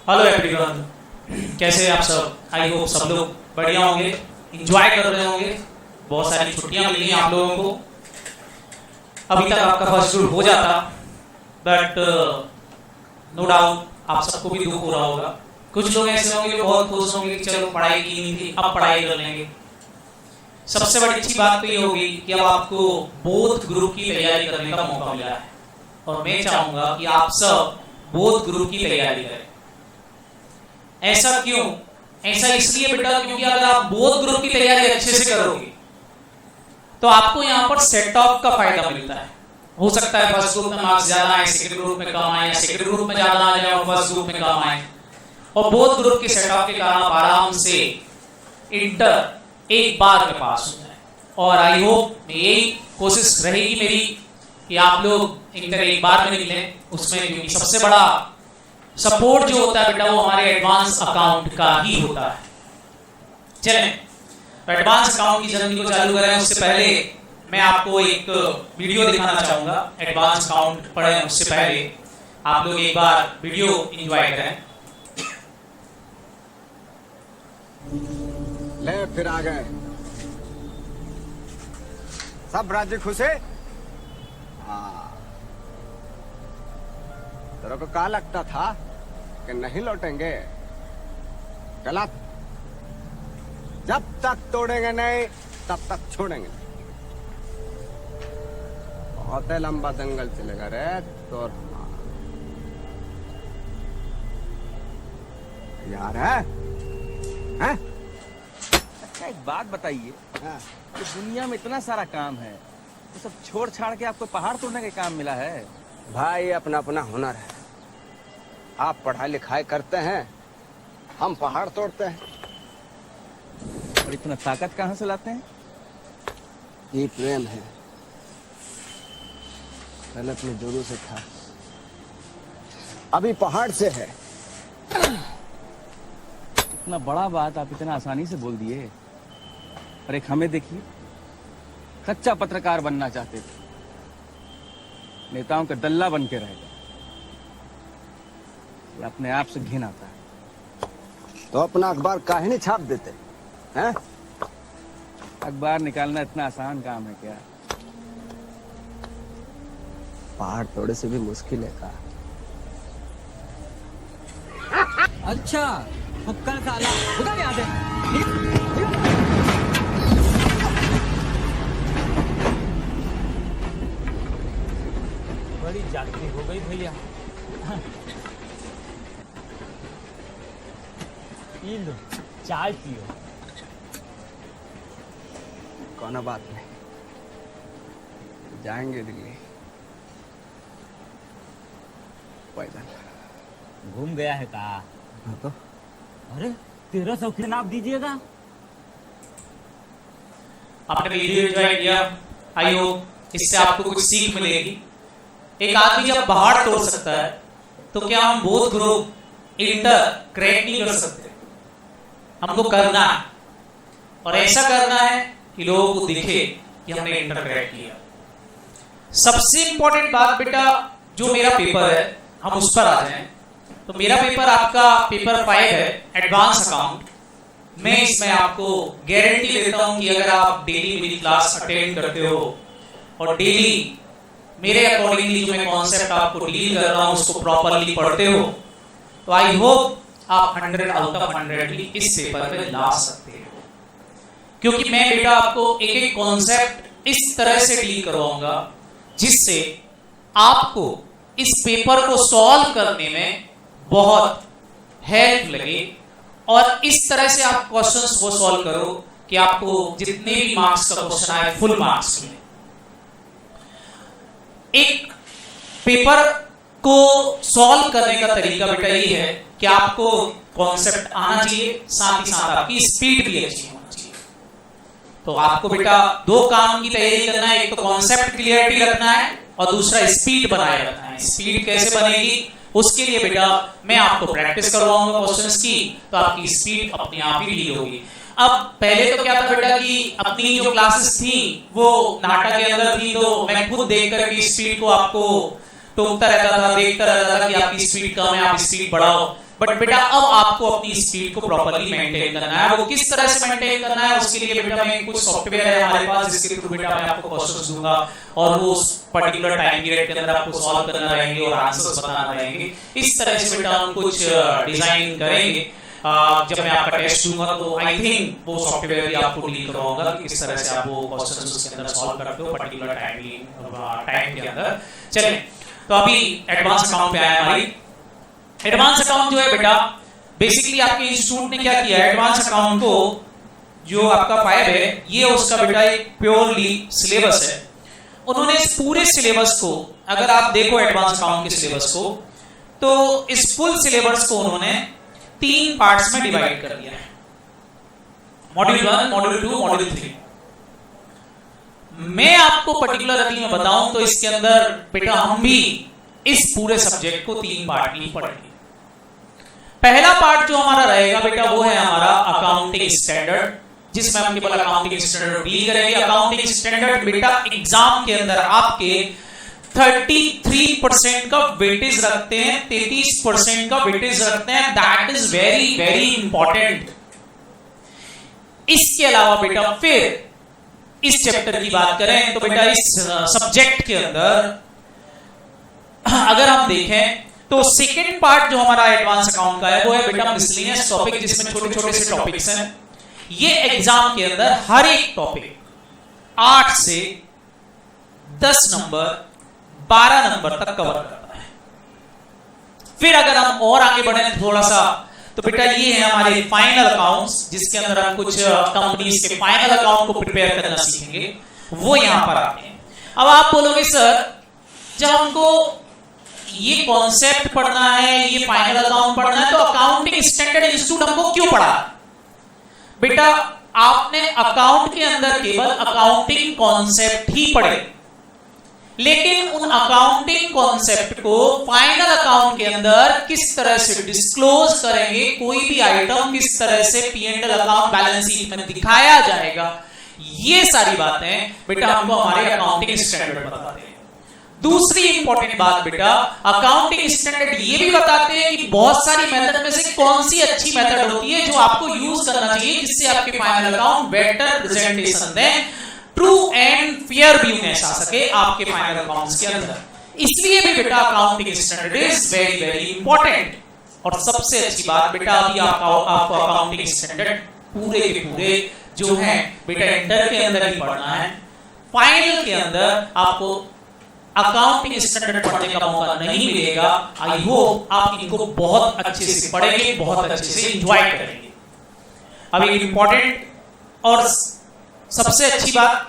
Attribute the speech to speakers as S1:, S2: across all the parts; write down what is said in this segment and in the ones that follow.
S1: Hello everyone, कैसे हैं आप सब। आई होप सब लोग बढ़िया होंगे, एंजॉय कर रहे होंगे। बहुत सारी छुट्टियां मिली हैं आप लोगों को। अभी तक आपका फर्स्ट रूट हो जाता, बट नो डाउट आप सबको भी दुख हो रहा होगा। कुछ लोग ऐसे होंगे जो बहुत खुश होंगे कि चलो पढ़ाई की नहीं थी, अब पढ़ाई कर लेंगे। सबसे बड़ी अच्छी बात तो ये होगी कि अब आपको बोथ ग्रुप की तैयारी करने का मौका मिला है, और मैं चाहूंगा कि आप सब बोथ ग्रुप की तैयारी करें। ऐसा क्यों? ऐसा इसलिए बेटा क्योंकि अगर आप बोथ ग्रुप की तैयारी अच्छे से करोगे तो आपको यहाँ पर सेट ऑफ का फायदा मिलता है। हो सकता है फर्स्ट ग्रुप में मार्क्स ज्यादा आए, सेकंड ग्रुप में कम आए, या सेकंड ग्रुप में ज्यादा आ जाए और फर्स्ट ग्रुप में कम आए, और बोथ ग्रुप के सेट ऑफ के कारण आप आराम से इंटर एक बार में पास हो जाए। और आई होप यही कोशिश रहेगी मेरी कि आप लोग इंटर एक बार में निकले उसमें, क्योंकि सबसे बड़ा सपोर्ट जो होता है बेटा वो हमारे एडवांस अकाउंट का ही होता है। चलें तो एडवांस अकाउंट की जर्नी को चालू करें। उससे पहले मैं आपको एक वीडियो दिखाना चाहूंगा। एडवांस अकाउंट पढ़ें उससे पहले आप लोग एक बार वीडियो एंजॉय करें।
S2: ले फिर आ गए सब राज्य खुश है। तेरे को क्या लगता था कि नहीं लौटेंगे? गलत। जब तक तोड़ेंगे नहीं तब तक छोड़ेंगे नहीं। बहुत लंबा दंगल चलेगा रे तो यार है?
S3: अच्छा एक बात बताइए, कि दुनिया में इतना सारा काम है तो सब छोड़ छाड़ के आपको पहाड़ तोड़ने का काम मिला है?
S2: भाई अपना अपना हुनर है। आप पढ़ाई लिखाई करते हैं, हम पहाड़ तोड़ते हैं।
S3: और इतना ताकत कहाँ से लाते हैं?
S2: ये प्रेम है, पहले अपने जोरों से था, अभी पहाड़ से है।
S3: इतना बड़ा बात आप इतना आसानी से बोल दिए। और एक हमें देखिए, सच्चा पत्रकार बनना चाहते थे, नेताओं का दल्ला बन के रह गए। ये अपने आप से घिन आता है।
S2: तो अपना अखबार काहे नहीं छाप देते हैं?
S3: अखबार निकालना इतना आसान काम है क्या?
S2: पहाड़ तोड़े से भी मुश्किल है का?
S4: अच्छा फक्का साला उधर यहाँ से। बड़ी जागती हो गई भैया। ये लो चाय पियो।
S2: कोना बात नहीं, जाएंगे दिल्ली पैदल।
S4: घूम गया है का?
S2: हाँ तो
S4: अरे 1300 की नाप दीजिएगा।
S1: आपने वीडियो एंजॉय किया, आई होप इससे आपको कुछ सीख मिलेगी। एक आदमी जब पहाड़ तोड़ सकता है तो क्या हम बोथ ग्रुप इंटर क्रैक नहीं कर सकते? हमको करना है, और ऐसा करना है कि लोगों को दिखे कि हमने इंटर क्रैक किया। सबसे इंपॉर्टेंट बात बेटा, जो मेरा पेपर है हम उस पर आ जाएं। तो मेरा पेपर आपका पेपर 5 है, एडवांस अकाउंट। मैं इसमें आपको गारंटी देता हूं कि अगर आप डेली मेरी क्लास अटेंड करते हो और डेली मेरे अकॉर्डिंगली जो मैं कॉन्सेप्ट आपको डील कर रहा हूं उसको प्रॉपरली पढ़ते हो, तो आई होप आप 100 आउट ऑफ 100 इस पेपर में ला सकते हो। क्योंकि मैं बेटा आपको एक एक कॉन्सेप्ट इस तरह से डील करवाऊंगा जिससे आपको इस पेपर को सॉल्व करने में बहुत हेल्प लगे, और इस तरह से आप क्वेश्चंस को सॉल्व करो कि आपको जितने भी मार्क्स का क्वेश्चन आए फुल मार्क्स मिले। एक पेपर को सॉल्व करने का तरीका बेटा ये है कि आपको कॉन्सेप्ट आना चाहिए, साथ ही साथ आपकी स्पीड भी अच्छी होनी चाहिए। तो आपको बेटा दो काम की तैयारी करना है, एक तो कॉन्सेप्ट क्लियरिटी रखना है और दूसरा स्पीड बनाए रखना है। स्पीड कैसे बनेगी उसके लिए बेटा मैं आपको प्रैक्टिस करवाऊंगा क्वेश्चंस की, तो आपकी स्पीड अपने आप ही ढील होगी। अब पहले तो क्या था बेटा कि अपनी जो क्लासेस थी वो नाटक के अंदर थी, तो मैं खुद देख कर की स्पीड को आपको टोकता रहता था, देखता रहता था कि आपकी स्पीड कम है, आप स्पीड बढ़ाओ। बट बेटा अब आपको अपनी स्पीड को प्रॉपर्ली मेंटेन करना है। वो किस तरह से मेंटेन करना है, उसके लिए बेटा मैं कुछ सॉफ्टवेयर है हमारे पास जिसके थ्रू बेटा मैं आपको क्वेश्चंस दूंगा और वो उस पर्टिकुलर टाइम पीरियड के अंदर आपको सॉल्व करना रहेंगे और आंसर्स बताना रहेंगे। इस तरह से बेटा हम कुछ डिजाइन करेंगे। जब मैं आपका टेस्ट दूंगा तो आई थिंक वो सॉफ्टवेयर भी आपको डील करवाऊंगा कि किस तरह से आप वो क्वेश्चंस उसके अंदर सॉल्व करते हो पर्टिकुलर टाइम के अंदर। चलिए तो अभी एडवांस अकाउंट पे आया हमारी। एडवांस अकाउंट जो है बेटा बेसिकली आपके इंस्टीट्यूट ने क्या किया है, एडवांस अकाउंट को जो आपका 5 है ये उसका बेटा एक प्योरली सिलेबस है। उन्होंने इस पूरे सिलेबस को अगर आप देखो एडवांस अकाउंट के सिलेबस को तो इस फुल सिलेबस को उन्होंने 3 पार्ट्स में डिवाइड कर दिया है, मॉड्यूल 1, मॉड्यूल 2, मॉड्यूल 3। मैं आपको पर्टिकुलरली में बताऊं तो इसके अंदर बेटा हम भी इस पूरे सब्जेक्ट को 3 पार्ट में पढ़ेंगे। पहला पार्ट जो हमारा रहेगा बेटा वो है हमारा अकाउंटिंग स्टैंडर्ड, जिसमें हम केवल अकाउंटिंग स्टैंडर्ड डील करेंगे। अकाउंटिंग स्टैंडर्ड बेटा एग्जाम के अंदर आपके 33% का वेटेज रखते हैं, 33% का वेटेज रखते हैं। That is very very important. इसके अलावा बेटा फिर इस चैप्टर की बात करें तो बेटा इस सब्जेक्ट के अंदर अगर हम देखें तो सेकेंड पार्ट जो हमारा एडवांस अकाउंट का है वो है बेटा मिसलेनियस टॉपिक, जिसमें छोटे छोटे से टॉपिक्स हैं। ये एग्जाम के अंदर हर एक टॉपिक 8 से 10 नंबर 12 नंबर तक कवर करता है। फिर अगर हम और आगे बढ़े थोड़ा सा तो बेटा ये है हमारे फाइनल अकाउंट्स, जिसके अंदर हम कुछ कंपनीज के फाइनल अकाउंट को प्रिपेयर करना सीखेंगे, वो यहां पर आते हैं। अब आप बोलोगे सर जब हमको ये कॉन्सेप्ट पढ़ना है, ये फाइनल अकाउंट पढ़ना है तो अकाउंटिंग स्टैंडर्ड इंस्टीट्यूट हमको क्यों पढ़ा? बेटा आपने अकाउंट के अंदर केवल अकाउंटिंग कॉन्सेप्ट ही पढ़े, लेकिन उन अकाउंटिंग कॉन्सेप्ट को फाइनल अकाउंट के अंदर किस तरह से डिस्क्लोज करेंगे, कोई भी आइटम किस तरह से P&L अकाउंट बैलेंस शीट में दिखाया जाएगा, ये सारी बातें बेटा हमको हमारे अकाउंटिंग स्टैंडर्ड बताते हैं। दूसरी इंपॉर्टेंट बात बेटा अकाउंटिंग स्टैंडर्ड ये भी बताते हैं कि बहुत सारी मेथड में से कौन सी अच्छी मेथड होती है जो आपको यूज करना चाहिए जिससे आपके फाइनल अकाउंट बेटर प्रेजेंटेशन दें, ट्रू एंड फेयर व्यूनेस आ सके आपके फाइनल अकाउंट्स के अंदर। इसलिए भी बेटा accounting standard is very very important. और सबसे अच्छी बात बेटा अभी आपको अकाउंटिंग स्टैंडर्ड पूरे के पूरे जो है बेटा इंटर के अंदर ही पढ़ना है। फाइनल के अंदर आपको अकाउंटिंग स्टैंडर्ड पढ़ने का मौका नहीं मिलेगा। आई होप आप इनको बहुत अच्छे से पढ़ेंगे, बहुत अच्छे से एंजॉय करेंगे। अब एक इंपॉर्टेंट और सबसे अच्छी बात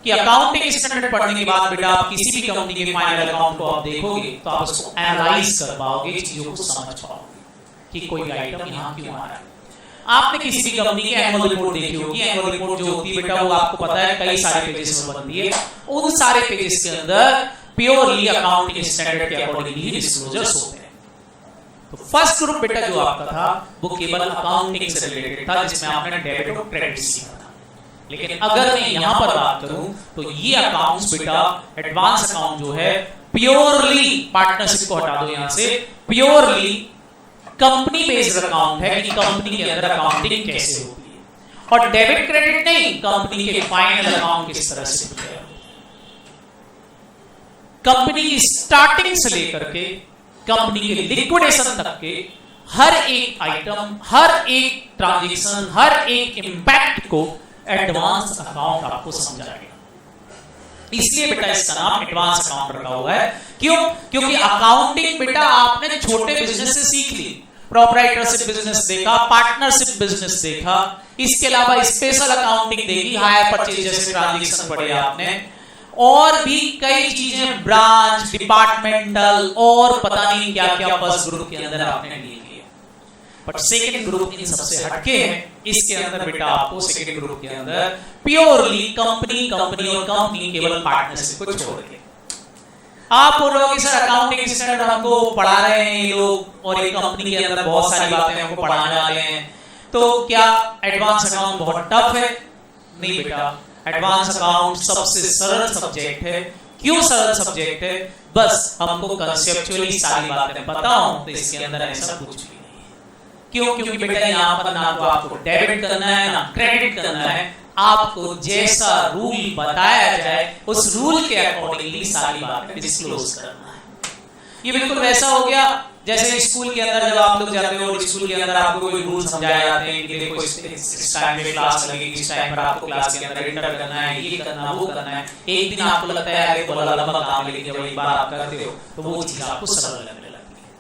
S1: कि अकाउंटिंग स्टैंडर्ड पढ़ने के बाद बेटा आप किसी भी कंपनी के फाइनल अकाउंट को आप देखोगे तो आप उसको एनालाइज कर पाओगे, चीजों को समझ पाओगे कि कोई आइटम यहाँ क्यों आ रहा है। आपने किसी भी कंपनी की एनुअल रिपोर्ट देखी होगी। एनुअल रिपोर्ट जो होती है बेटा वो आपको पता है कई सारे पेजेस में बनती है। उन सारे पेजेस के अंदर प्योरली अकाउंटिंग स्टैंडर्ड के अकॉर्डिंग ही डिस्क्लोजर्स होते हैं। तो फर्स्ट ग्रुप बेटा जो आपका था वो केवल अकाउंटिंग से रिलेटेड था, जिसमें आपने डेबिट और क्रेडिट सीखा था। लेकिन अगर मैं यहां पर बात करूं तो ये अकाउंट्स बेटा एडवांस अकाउंट जो है प्योरली, पार्टनरशिप को हटा दो यहां से, प्योरली कंपनी बेस्ड अकाउंट है कि कंपनी के अंदर अकाउंटिंग कैसे होती है। और डेबिट क्रेडिट नहीं, कंपनी के फाइनल अकाउंट किस तरह से होते हैं, कंपनी की स्टार्टिंग से लेकर के कंपनी के लिक्विडेशन तक के हर एक आइटम, हर एक ट्रांजैक्शन, हर एक इंपैक्ट को एडवांस अकाउंट आपको समझाएगा। इसलिए बेटा इसका नाम एडवांस अकाउंट रखा हुआ है। क्यों? क्योंकि अकाउंटिंग बेटा आपने छोटे बिजनेस से सीख ली, प्रोप्राइटरशिप बिजनेस देखा, पार्टनरशिप बिजनेस देखा, इसके अलावा स्पेशल अकाउंटिंग देखी, हायर परचेज जैसे ट्रांजैक्शन पढ़े आपने, और भी कई चीजें ब्रांच, डिपार्टमेंटल और पता नहीं क्या क्या फर्स्ट ग्रुप के अंदर आपने डील किया। बट सेकंड ग्रुप इन सबसे हटके है। इसके अंदर बेटा आपको सेकंड ग्रुप के अंदर प्योरली कंपनी और कंपनी केवल पार्टनरशिप को छोड़ के आप बोलोगे सर अकाउंटिंग स्टैंडर्ड हमको पढ़ा रहे हैं ये लोग और एक कंपनी के अंदर बहुत सारी बातें हमको पढ़ाने वाले हैं, तो क्या एडवांस अकाउंट बहुत टफ है? नहीं बेटा, एडवांस अकाउंट सबसे सरल सब्जेक्ट है। क्यों सरल सब्जेक्ट है? बस हमको कंसेप्चुअली सारी बातें पता हो तो इसके अंदर ऐसा कुछ भी नहीं है। क्यों? क्योंकि बेटा यहाँ पर ना तो आपको डेबिट करना है ना क्रेडिट करना है, आपको जैसा रूल बताया जाए उस रूल के अकॉर्डिंगली सारी बातें डिस्क्लोज करना है। ये बिल्कुल वैसा हो गया जैसे स्कूल के अंदर जब आप लोग जाते हो और स्कूल के अंदर आपको कोई रूल समझाए जाते हैं कि देखो इस टाइम पे क्लास लगेगी, इस टाइम पर आपको क्लास के अंदर एंटर करना है, ये करना वो करना है। एक दिन आपको लगता है यार बड़ा लंबा काम है, लेकिन जब एक बार आप करते हो तो वो चीज आपको सरल लगने लगती है।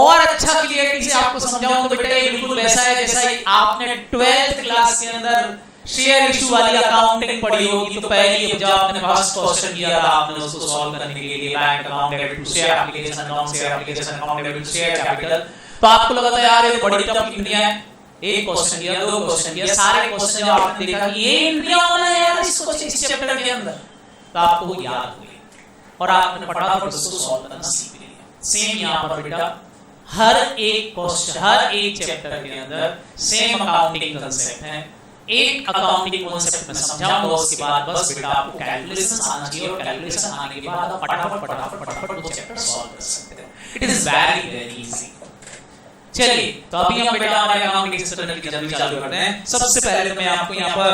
S1: और अच्छा क्लियरिटी से आपको समझाऊं तो बेटा ये बिल्कुल वैसा है जैसा आपने 12th क्लास के अंदर शेयर इशू वाली अकाउंटिंग पढ़ी होगी। तो पहले जब आपने फर्स्ट क्वेश्चन किया था आपने उसको सॉल्व करने के लिए bank account debit to share application account share application account debit to share capital, तो आपको लगा था यार ये तो बड़ी टफ एंट्रियां है। एक क्वेश्चन किया, दो क्वेश्चन किया, सारे क्वेश्चन जब आपने देखा कि ये एंट्रियां होना है यार इस चैप्टर के अंदर, तो आपको वो याद हो गई और आपने फटाफट उसको सॉल्व करना सीख लिया। सेम यहां पर बेटा हर एक क्वेश्चन हर एक चैप्टर के अंदर सेम अकाउंटिंग कांसेप्ट है। एक अकाउंटिंग कांसेप्ट में समझाऊंगा, उसके बाद बस बेटा आपको कैलकुलेशन आना चाहिए और कैलकुलेशन आने के बाद आप फटाफट वो चैप्टर सॉल्व कर सकते हो। It is very easy. चलिए तो अभी हम बेटा हमारे अकाउंटिंग स्टैंडर्ड की जर्नी चालू करते हैं। सबसे पहले मैं आपको यहाँ पर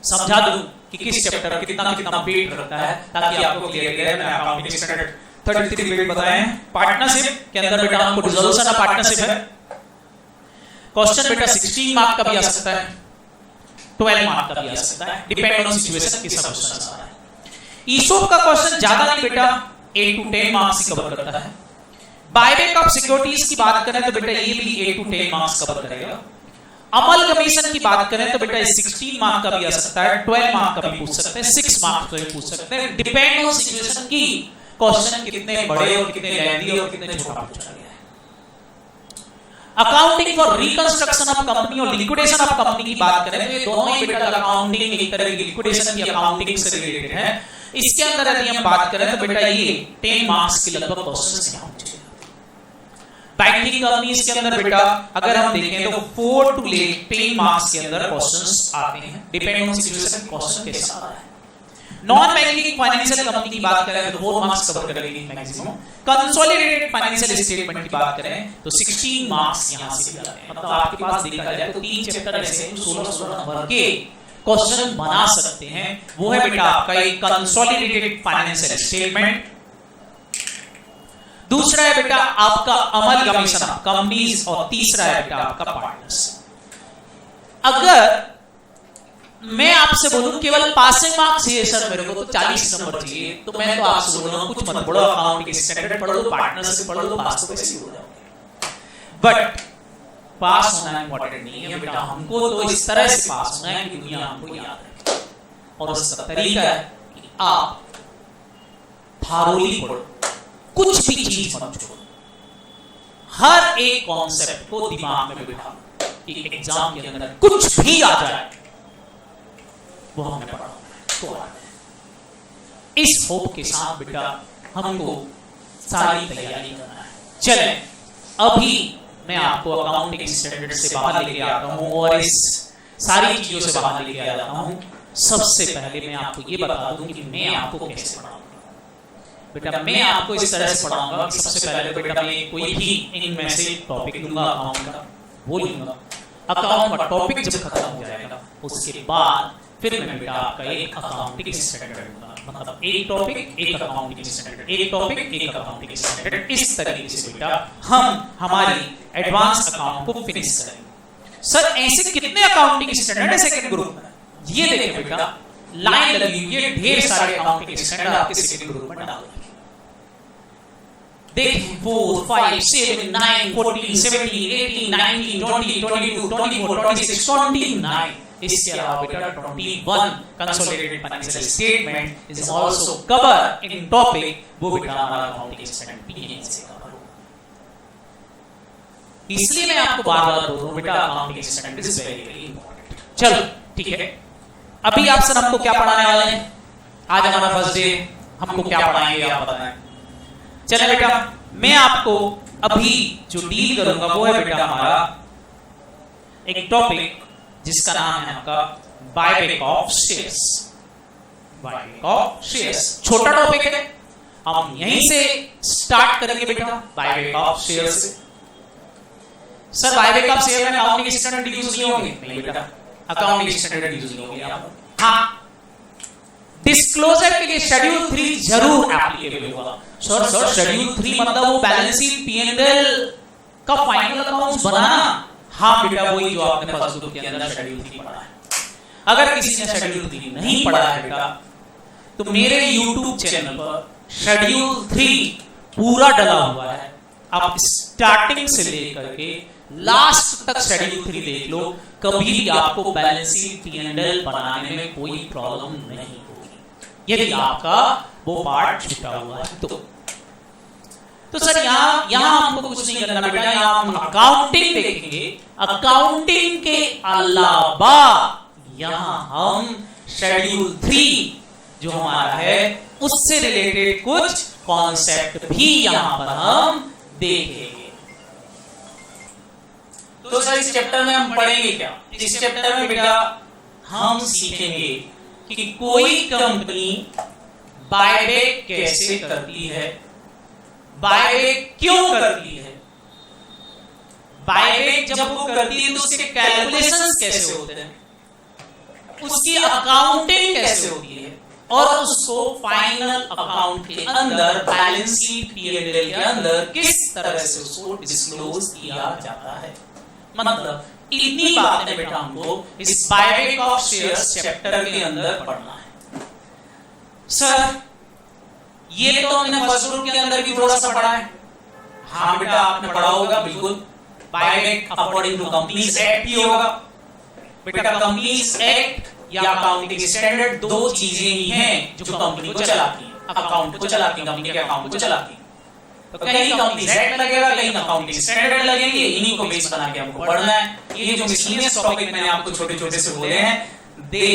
S1: समझा दूं कि किस चैप्टर कितना कितना वेट रखता है ताकि आपको क्लियर रहे। मैं अकाउंटिंग स्टैंडर्ड 33 वेट बताए हैं। पार्टनरशिप के अंदर बेटा हमको डिसोल्यूशन ऑफ पार्टनरशिप है। क्वेश्चन बेटा 16 मार्क का भी आ सकता है, 12 मार्क का भी आ सकता है, डिपेंड ऑन सिचुएशन किस क्वेश्चन आ रहा है। ईसोप का क्वेश्चन ज्यादा नहीं बेटा 8 to 10 मार्क्स ही कवर करता है। बायबैक ऑफ सिक्योरिटीज की बात करें तो बेटा ये भी 8 to 10 मार्क्स कवर करेगा। अमलगमेशन की बात करें तो बेटा 16 मार्क का भी आ सकता है, 12 मार्क का भी पूछ सकते हैं, 6 मार्क्स का भी पूछ सकते हैं। डिपेंड ऑन सिचुएशन की क्वेश्चन कितने बड़े और कितने लेंथी और कितने छोटा पूछा गया है। Accounting for reconstruction of company और लिक्विडेशन ऑफ कंपनी की बात करें तो ये दोनों ही बेटा अकाउंटिंग एक तरह की लिक्विडेशन की अकाउंटिंग से रिलेटेड है। इसके अंदर यदि हम बात करें तो बेटा ये 10 मार्क्स के लगभग क्वेश्चंस यहां होंगे। बैंकिंग कंपनीज के अंदर बेटा अगर हम देखें तो 4 to 10 मार्क्स के अंदर क्वेश्चंस आते हैं, डिपेंड ऑन सिचुएशन क्वेश्चन कैसा आ रहा है। नॉन बैंकिंग फाइनेंशियल कंपनी की बात करें तो 4 मार्क्स कवर करेगी मैक्सिमम। कंसोलिडेटेड फाइनेंशियल स्टेटमेंट की बात करें तो 16 मार्क्स यहां से भी आते हैं। मतलब आपके पास देखा जाए तो 3 चैप्टर ऐसे हैं जो 16 नंबर के क्वेश्चन बना सकते हैं। वो है बेटा आपका एक कंसोलिडेटेड फाइनेंशियल स्टेटमेंट, दूसरा है बेटा आपका अमलगमेशन ऑफ कंपनीज और तीसरा है बेटा आपका पार्टनर्स। अगर मैं आपसे बोलूं केवल पासिंग मार्क्स चाहिए सर मेरे को तो 40 नंबर चाहिए, तो मैं तो आपसे बोल रहा हूं कुछ मत पढ़ो, अकाउंटिंग स्टैंडर्ड पढ़ लो, पार्टनरशिप पढ़ लो, पास तो कैसे हो जाओगे। बट पास होना इंपॉर्टेंट नहीं है बेटा, हमको तो इस तरह से पास होना है कि दुनिया हमको याद रखे। और उसका तरीका है कि आप थारोली पढ़ो, कुछ भी चीज मत छोड़ो, हर एक कॉन्सेप्ट को दिमाग में बिठा कि एग्जाम के अंदर कुछ भी आ जाए वो हमने पढ़ा तो इस होप के साथ बेटा हमको सारी तैयारी करना है। चले अभी मैं आपको अकाउंटिंग स्टैंडर्ड से बाहर लेके आता हूं और इस सारी चीजों से बाहर लेके आ जाता हूं। सबसे पहले मैं आपको ये बता दूं कि मैं आपको कैसे पढ़ाऊंगा। बेटा मैं आपको इस तरह से पढ़ाऊंगा कि सबसे पहले बेटा मैं कोई भी इनमें से टॉपिक लूंगा अकाउंट का, वो लूंगा। अकाउंट का टॉपिक जब खत्म हो जाएगा उसके बाद फिर मैं बेटा आपका एक अकाउंटिंग स्टैंडर्ड लूंगा। मतलब एक टॉपिक एक अकाउंटिंग स्टैंडर्ड, एक टॉपिक एक अकाउंटिंग स्टैंडर्ड। इस तरीके से बेटा हम हमारी एडवांस अकाउंट को फिनिश करेंगे। सर ऐसे कितने अकाउंटिंग स्टैंडर्ड है सेकंड ग्रुप में? ये देखें बेटा लाइन लगी हुई है, ढेर सारे अकाउंटिंग स्टैंडर्ड आपके सेकंड ग्रुप में डाल दिए। देखिए 4, 5, 7, 9, 14, 17, 18, 19, 20, 22, 24, 26, 29। इसके अलावा बेटा 21 consolidated financial statement is also cover in topic, वो बेटा हमारा अकाउंटिंग स्टैंडर्ड पीएन से कवर होगा। इसलिए मैं आपको बार-बार बोल रहा हूं बेटा accounting standard is very very important. चलो ठीक है, अभी आप सर हमको क्या पढ़ाने वाले हैं? आज हमारा फर्स्ट डे, हमको क्या पढ़ाएंगे आप बताएं। चले बेटा मैं आपको अभी जो डील करूंगा वो है बेटा हमारा एक टॉपिक जिसका नाम है आपका buyback of shares. Buyback of shares छोटा टॉपिक है, हम यहीं से स्टार्ट करेंगे बेटा बायबैक ऑफ शेयर्स से। सर बायबैक आप शेयर में अकाउंटिंग स्टैंडर्ड यूज नहीं होंगे? नहीं बेटा, अकाउंटिंग स्टैंडर्ड यूज नहीं होंगे आप। हाँ, डिस्क्लोजर के लिए शेड्यूल 3 जरूर एप्लीकेबल होगा। सर शेड्यूल 3 मतलब वो बैलेंस शीट P&L का फाइनल अकाउंट्स बनाना? हाँ बेटा, वही जो आपने फर्स्ट ग्रुप के अंदर शेड्यूल 3 पढ़ा है। अगर किसी ने शेड्यूल 3 नहीं पढ़ा है बेटा, तो मेरे YouTube चैनल पर शेड्यूल 3 पूरा डला हुआ है। आप स्टार्टिंग से लेकर के लास्ट तक शेड्यूल 3 देख लो, कभी भी आपको बैलेंस शीट P&L बनाने में कोई प्रॉब्लम नहीं होगी, यदि आपका वो पार्ट छूटा हुआ है तो सर यहाँ हमको कुछ नहीं करना बेटा, यहाँ हम अकाउंटिंग देखेंगे। अकाउंटिंग के अलावा यहाँ हम शेड्यूल 3 जो हमारा है उससे रिलेटेड कुछ कॉन्सेप्ट भी यहाँ पर हम देखेंगे। तो सर इस चैप्टर में हम पढ़ेंगे क्या? इस चैप्टर में बेटा हम सीखेंगे कि कोई कंपनी बायबैक कैसे करती है, बायबैक क्यों करती है, बायबैक जब वो करती है तो उसके कैलकुलेशंस कैसे होते हैं, उसकी अकाउंटिंग कैसे होती है, और उसको फाइनल अकाउंट के अंदर बैलेंस शीट P&L के अंदर किस तरह से उसको डिस्क्लोज किया जाता है। मतलब इतनी बातें बेटा हमको इस बायबैक ऑफ शेयर्स चैप्टर के अंदर पढ़ना है। सर ये तो हमने फर्स्ट ग्रुप के अंदर भी थोड़ा सा पढ़ा है। हाँ बेटा, आपने पढ़ा होगा बिल्कुल। Buyback according to companies act ही होगा बेटा। कंपनीज एक्ट या अकाउंटिंग स्टैंडर्ड दो चीजें ही हैं जो कंपनी को चलाती हैं, अकाउंट को चलाती हैं, कंपनी के अकाउंट को चलाती हैं। तो कहीं कंपनीज एक्ट लगेगा, कहीं अकाउंटिंग स्टैंडर्ड लगेंगे, इन्हीं को बेस बना के हमको पढ़ना है। ये जो मिसलेनियस टॉपिक मैंने आपको छोटे छोटे से बोले हैं, they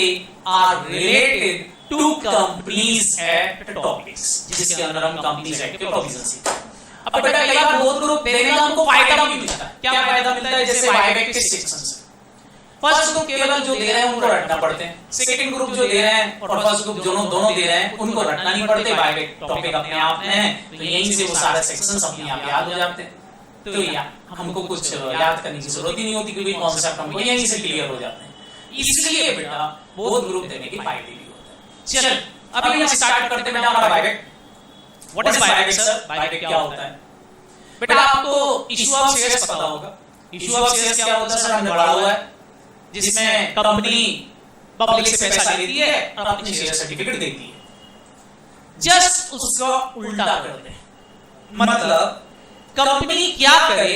S1: are related to companies act topics, जिसके अंदर हम कंपनीज एक्ट के प्रोविजन सीखते हैं। अब बेटा कई बार बोथ ग्रुप देने का हमको फायदा भी मिलता है। क्या फायदा मिलता है? जैसे बायबैक के सेक्शंस, फर्स्ट ग्रुप केवल जो दे रहे हैं उनको रटना पड़ते हैं, सेकंड ग्रुप जो दे रहे हैं और फर्स्ट ग्रुप दोनों दे रहे हैं उनको रटना नहीं पड़ते। बायबैक टॉपिक अपने आप में है, तो यहीं से वो सारे सेक्शंस अपने आप याद हो जाते हैं। तो हमको कुछ याद करने की जरूरत ही नहीं होती, क्योंकि कॉन्सेप्ट हमको यहीं से क्लियर हो जाते हैं। इसलिए बेटा बोथ ग्रुप देने के फायदे भी होते हैं। चल अभी हम स्टार्ट करते हैं बेटा हमारा buyback. What is buyback sir? Buyback क्या होता है बेटा? आपको इशू ऑफ शेयर्स पता होगा। इशू ऑफ शेयर्स क्या होता है सर? हमने पढ़ा हुआ है, जिसमें कंपनी पब्लिक से पैसा लेती है और अपनी शेयर सर्टिफिकेट देती है। जस्ट उसका उल्टा करते हैं। मतलब कंपनी क्या करे?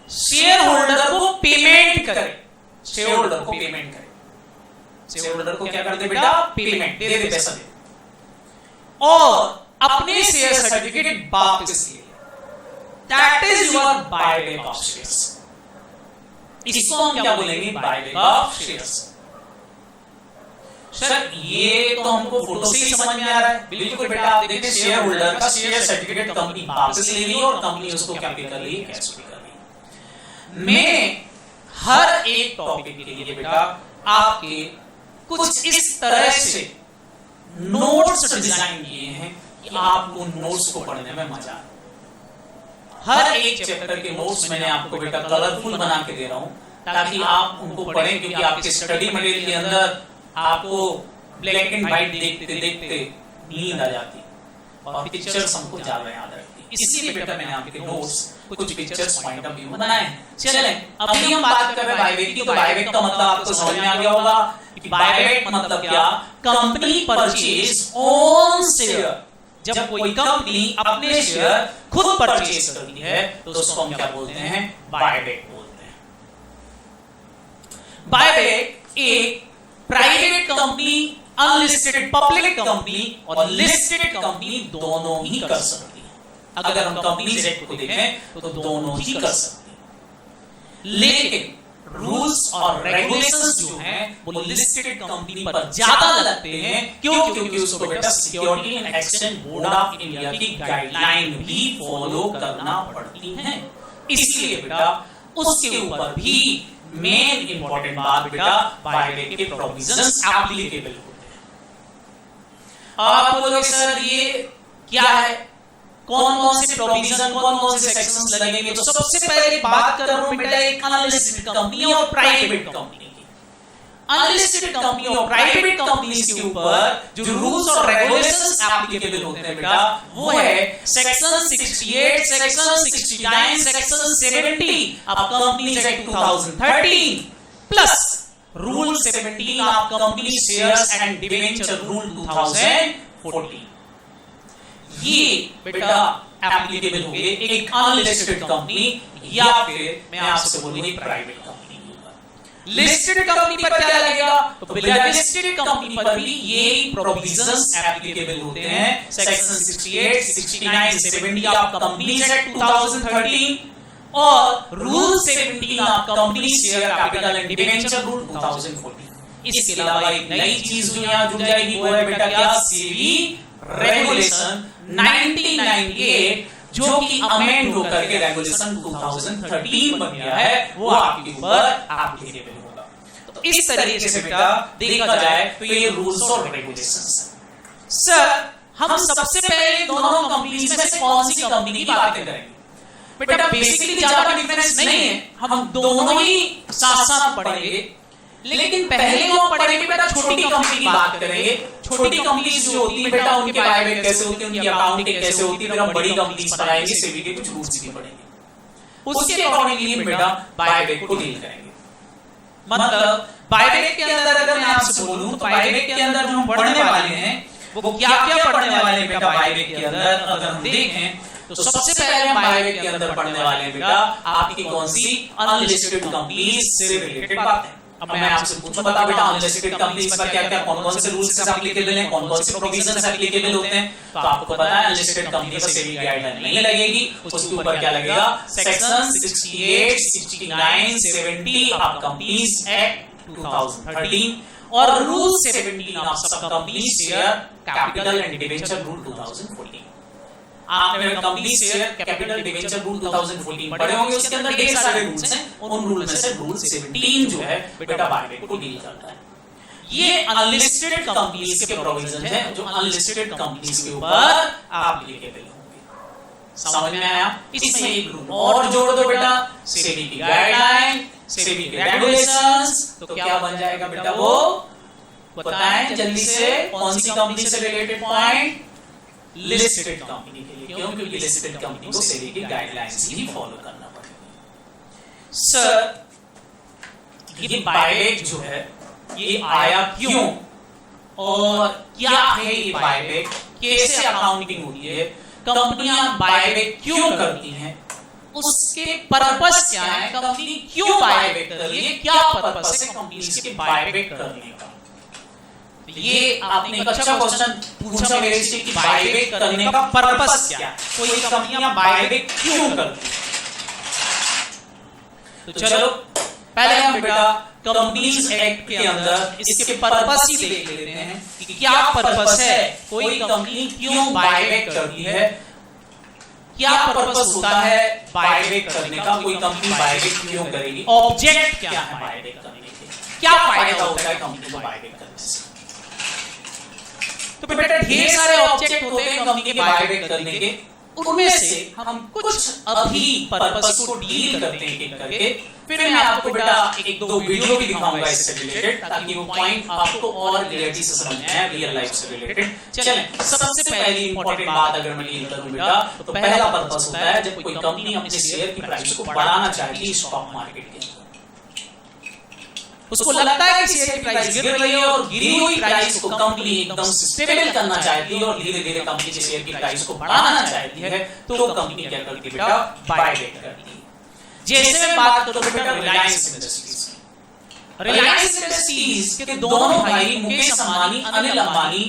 S1: शेयर होल्डर को पेमेंट करे, शेयर होल्डर को पेमेंट करे, शेयर होल्डर को क्या कर दे बेटा? पेमेंट दे दे, पैसा दे, और अपने शेयर सर्टिफिकेट वापस ले। That is your buyback of shares. इसको हम क्या बोलेंगे? Buyback of shares. सर ये तो हमको फोटो से ही समझ में आ रहा है। बिल्कुल बेटा, आप देखते हैं शेयर होल्डर का शेयर सर्टिफिकेट कंपनी वापस ले ली और कंपनी उसको क्या पे कर ली? कैश पे कर ली। मैं हर एक टॉपिक के लिए बेटा आपके कुछ इस तरह से नोट्स डिजाइन किए हैं कि आपको नोट्स को पढ़ने में मजा आए। हर एक चैप्टर के नोट्स मैंने आपको बेटा कलरफुल बना के दे रहा हूं, ताकि आप उनको पढ़ें, क्योंकि आपके स्टडी मटेरियल के अंदर आपको ब्लैक एंड व्हाइट देखते देखते नींद आ जाती और पिक्चर्स हमको ज्यादा याद रहती। इसलिए बेटा मैंने आपके नोट्स कुछ पिक्चर्स पॉइंट ऑफ व्यू बनाए हैं। चलें अभी हम बात कर रहे हैं बायबैक की। तो बायबैक का मतलब आपको समझ में आ गया होगा कि बायबैक मतलब क्या? Company purchase own share. जब कोई कंपनी अपने शेयर खुद परचेज करती है तो उसको हम क्या बोलते हैं? बायबैक बोलते हैं। बायबैक एक private company, unlisted public company और लिस्टेड कंपनी दोनों ही कर सकती है। अगर हम कंपनीज एक्ट को देखें तो दोनों ही कर सकती है, लेकिन रूल्स और रेगुलेशंस जो हैं वो लिस्टेड कंपनी पर ज्यादा लगते हैं। क्यों? क्योंकि उसको बेटा security and exchange board of India की गाइडलाइन भी फॉलो करना पड़ती है। इसलिए बेटा उसके ऊपर भी मेन इंपॉर्टेंट बात बेटा बायबैक के प्रोविजंस एप्लीकेबल होते हैं। आप बोलोगे सर ये क्या है? कौन कौन से प्रोविजन, कौन कौन से सेक्शंस लगेंगे। तो सबसे पहले बात कर रहा हूं बेटा एक अनलिस्टेड कंपनी और प्राइवेट कंपनी की। अनलिस्टेड कंपनी और प्राइवेट कंपनीज के ऊपर जो रूल्स और रेगुलेशंस एप्लीकेबल होते हैं बेटा वो है section 68, section 69, section 70 of companies act 2013 plus rule 17 of company shares and debenture rule 2014। ये बेटा एप्लीकेबल हो गए एक अनलिस्टेड कंपनी या फिर मैं आपसे बोलूंगी प्राइवेट कंपनी के ऊपर। लिस्टेड कंपनी पर क्या लगेगा, तो लिस्टेड कंपनी पर भी यही प्रोविजंस एप्लीकेबल होते हैं सेक्शन 68, 69, 70 ऑफ कंपनीज एक्ट 2013 और rule 17 of company share capital and debenture rule 2014। इसके अलावा एक नई चीज जो यहां जुड़ जाएगी वो है बेटा क्या, सेबी रेगुलेशन 1998 जो कि अमेंड होकर के रेगुलेशन 2013 बन गया है, वो आपके ऊपर एप्लीकेबल होगा। तो इस तरीके से बेटा देखा जाए तो ये रूल्स और रेगुलेशंस हैं। सर हम सबसे पहले दोनों कंपनीज में से कौन सी कंपनी की बातें करेंगे? बेटा बेसिकली ज्यादा डिफरेंस नहीं है, हम दोनों ही साथ साथ पढ़ेंगे, लेकिन पहले हम पढ़ेंगे बेटा छोटी कंपनी की बात करेंगे। छोटी कंपनीज जो होती है बेटा उनके बायबैक कैसे होती है, उनकी अकाउंटिंग कैसे होती है, फिर हम बड़ी कंपनीज पढ़ाएंगे, सेबी के कुछ रूल्स भी पढ़ेंगे। उसके अकॉर्डिंगली हम बेटा बायबैक को डील करेंगे। मतलब बायबैक के अंदर अगर मैं आपसे बोलूं तो बायबैक के अंदर जो हम पढ़ने वाले हैं वो क्या क्या पढ़ने वाले हैं बेटा बायबैक के अंदर अगर हम देखें तो सबसे पहले हम बायबैक के अंदर पढ़ने वाले हैं बेटा आपकी कौन सी अनलिस्टेड कंपनीज से रिलेटेड बातें। अब मैं आपसे पूछूं बता बेटा अनलिस्टेड कंपनीज पर क्या क्या कौन कौन से रूल्स एप्लीकेबल हैं, कौन कौन से प्रोविजंस एप्लीकेबल होते हैं। तो आपको पता है अनलिस्टेड कंपनी पर सेबी गाइडलाइन नहीं लगेगी, उसके ऊपर क्या लगेगा सेक्शन 68, 69, 70 ऑफ कंपनीज एक्ट 2013 और रूल 17 ऑफ सब company share capital and debenture rule 2014। आपने मेरा company share capital debenture rule 2014 पढ़े होंगे, उसके अंदर ढेर सारे रूल्स हैं, उन रूल में से रूल 17 जो है बेटा बायबैक को डील करता है। ये अनलिस्टेड कंपनीज के प्रोविजन है जो अनलिस्टेड कंपनीज के ऊपर एप्लीकेबल होंगे। समझ में आया? इसमें एक रूल और जोड़ दो बेटा सेबी की गाइडलाइन, सेबी के रेगुलेशंस, तो क्या बन जाएगा बेटा वो बताएं जल्दी से, कौन सी कंपनी से रिलेटेड पॉइंट, लिस्टेड कंपनी के लिए, क्यों? क्योंकि लिस्टेड कंपनी को सेबी की गाइडलाइंस ही फॉलो करना पड़ेगा। सर ये बायबैक जो है ये आया क्यों और क्या है ये बायबैक, कैसे अकाउंटिंग होती है, कंपनियां बायबैक क्यों करती हैं, उसके पर्पस क्या है, कंपनी क्यों बायबैक कर रही है, क्या पर्पस है कंपनीज के बायबैक करने का। ये आपने एक अच्छा क्वेश्चन पूछा मेरे से कि बायबैक करने का पर्पस क्या है, कोई कंपनियां बायबैक क्यों करती हैं। तो चलो पहले हम बेटा कंपनीज एक्ट के अंदर इसके पर्पस ही देख लेते हैं कि क्या पर्पस है, कोई कंपनी क्यों बायबैक करती है, क्या पर्पस होता है बायबैक करने का, कोई कंपनी बायबैक क्यों करेगी, ऑब्जेक्ट क्या है बायबैक करने के, क्या फायदा होता है कंपनी को बायबैक करने से। तो बेटा ढेर सारे ऑब्जेक्ट होते हैं कंपनी के बायबैक करने के, उनमें से हम कुछ अभी पर्पस को डील करते हैं करके, फिर मैं आपको बेटा एक दो वीडियो भी दिखाऊंगा इससे रिलेटेड ताकि वो पॉइंट आपको और क्लियरिटी से समझ में आए रियल लाइफ से रिलेटेड। चलें सबसे पहली इंपॉर्टेंट बात अगर मैं डील करूं बेटा तो पहला पर्पस होता है जब कोई कंपनी अपने शेयर की प्राइस को बढ़ाना चाहती है स्टॉक मार्केट के, उसको लगता है कि शेयर की प्राइस गिर रही है और गिरी हुई प्राइस को कंपनी एकदम स्टेबल करना चाहती है और धीरे धीरे कंपनी के शेयर की प्राइस को बढ़ाना चाहती है, तो कंपनी क्या करती है बेटा बायबैक करती है। जैसे मैं बात करूं बेटा रिलायंस इंडस्ट्रीज, रिलायंस इंडस्ट्रीज के दोनों भाई मुकेश अंबानी अनिल अंबानी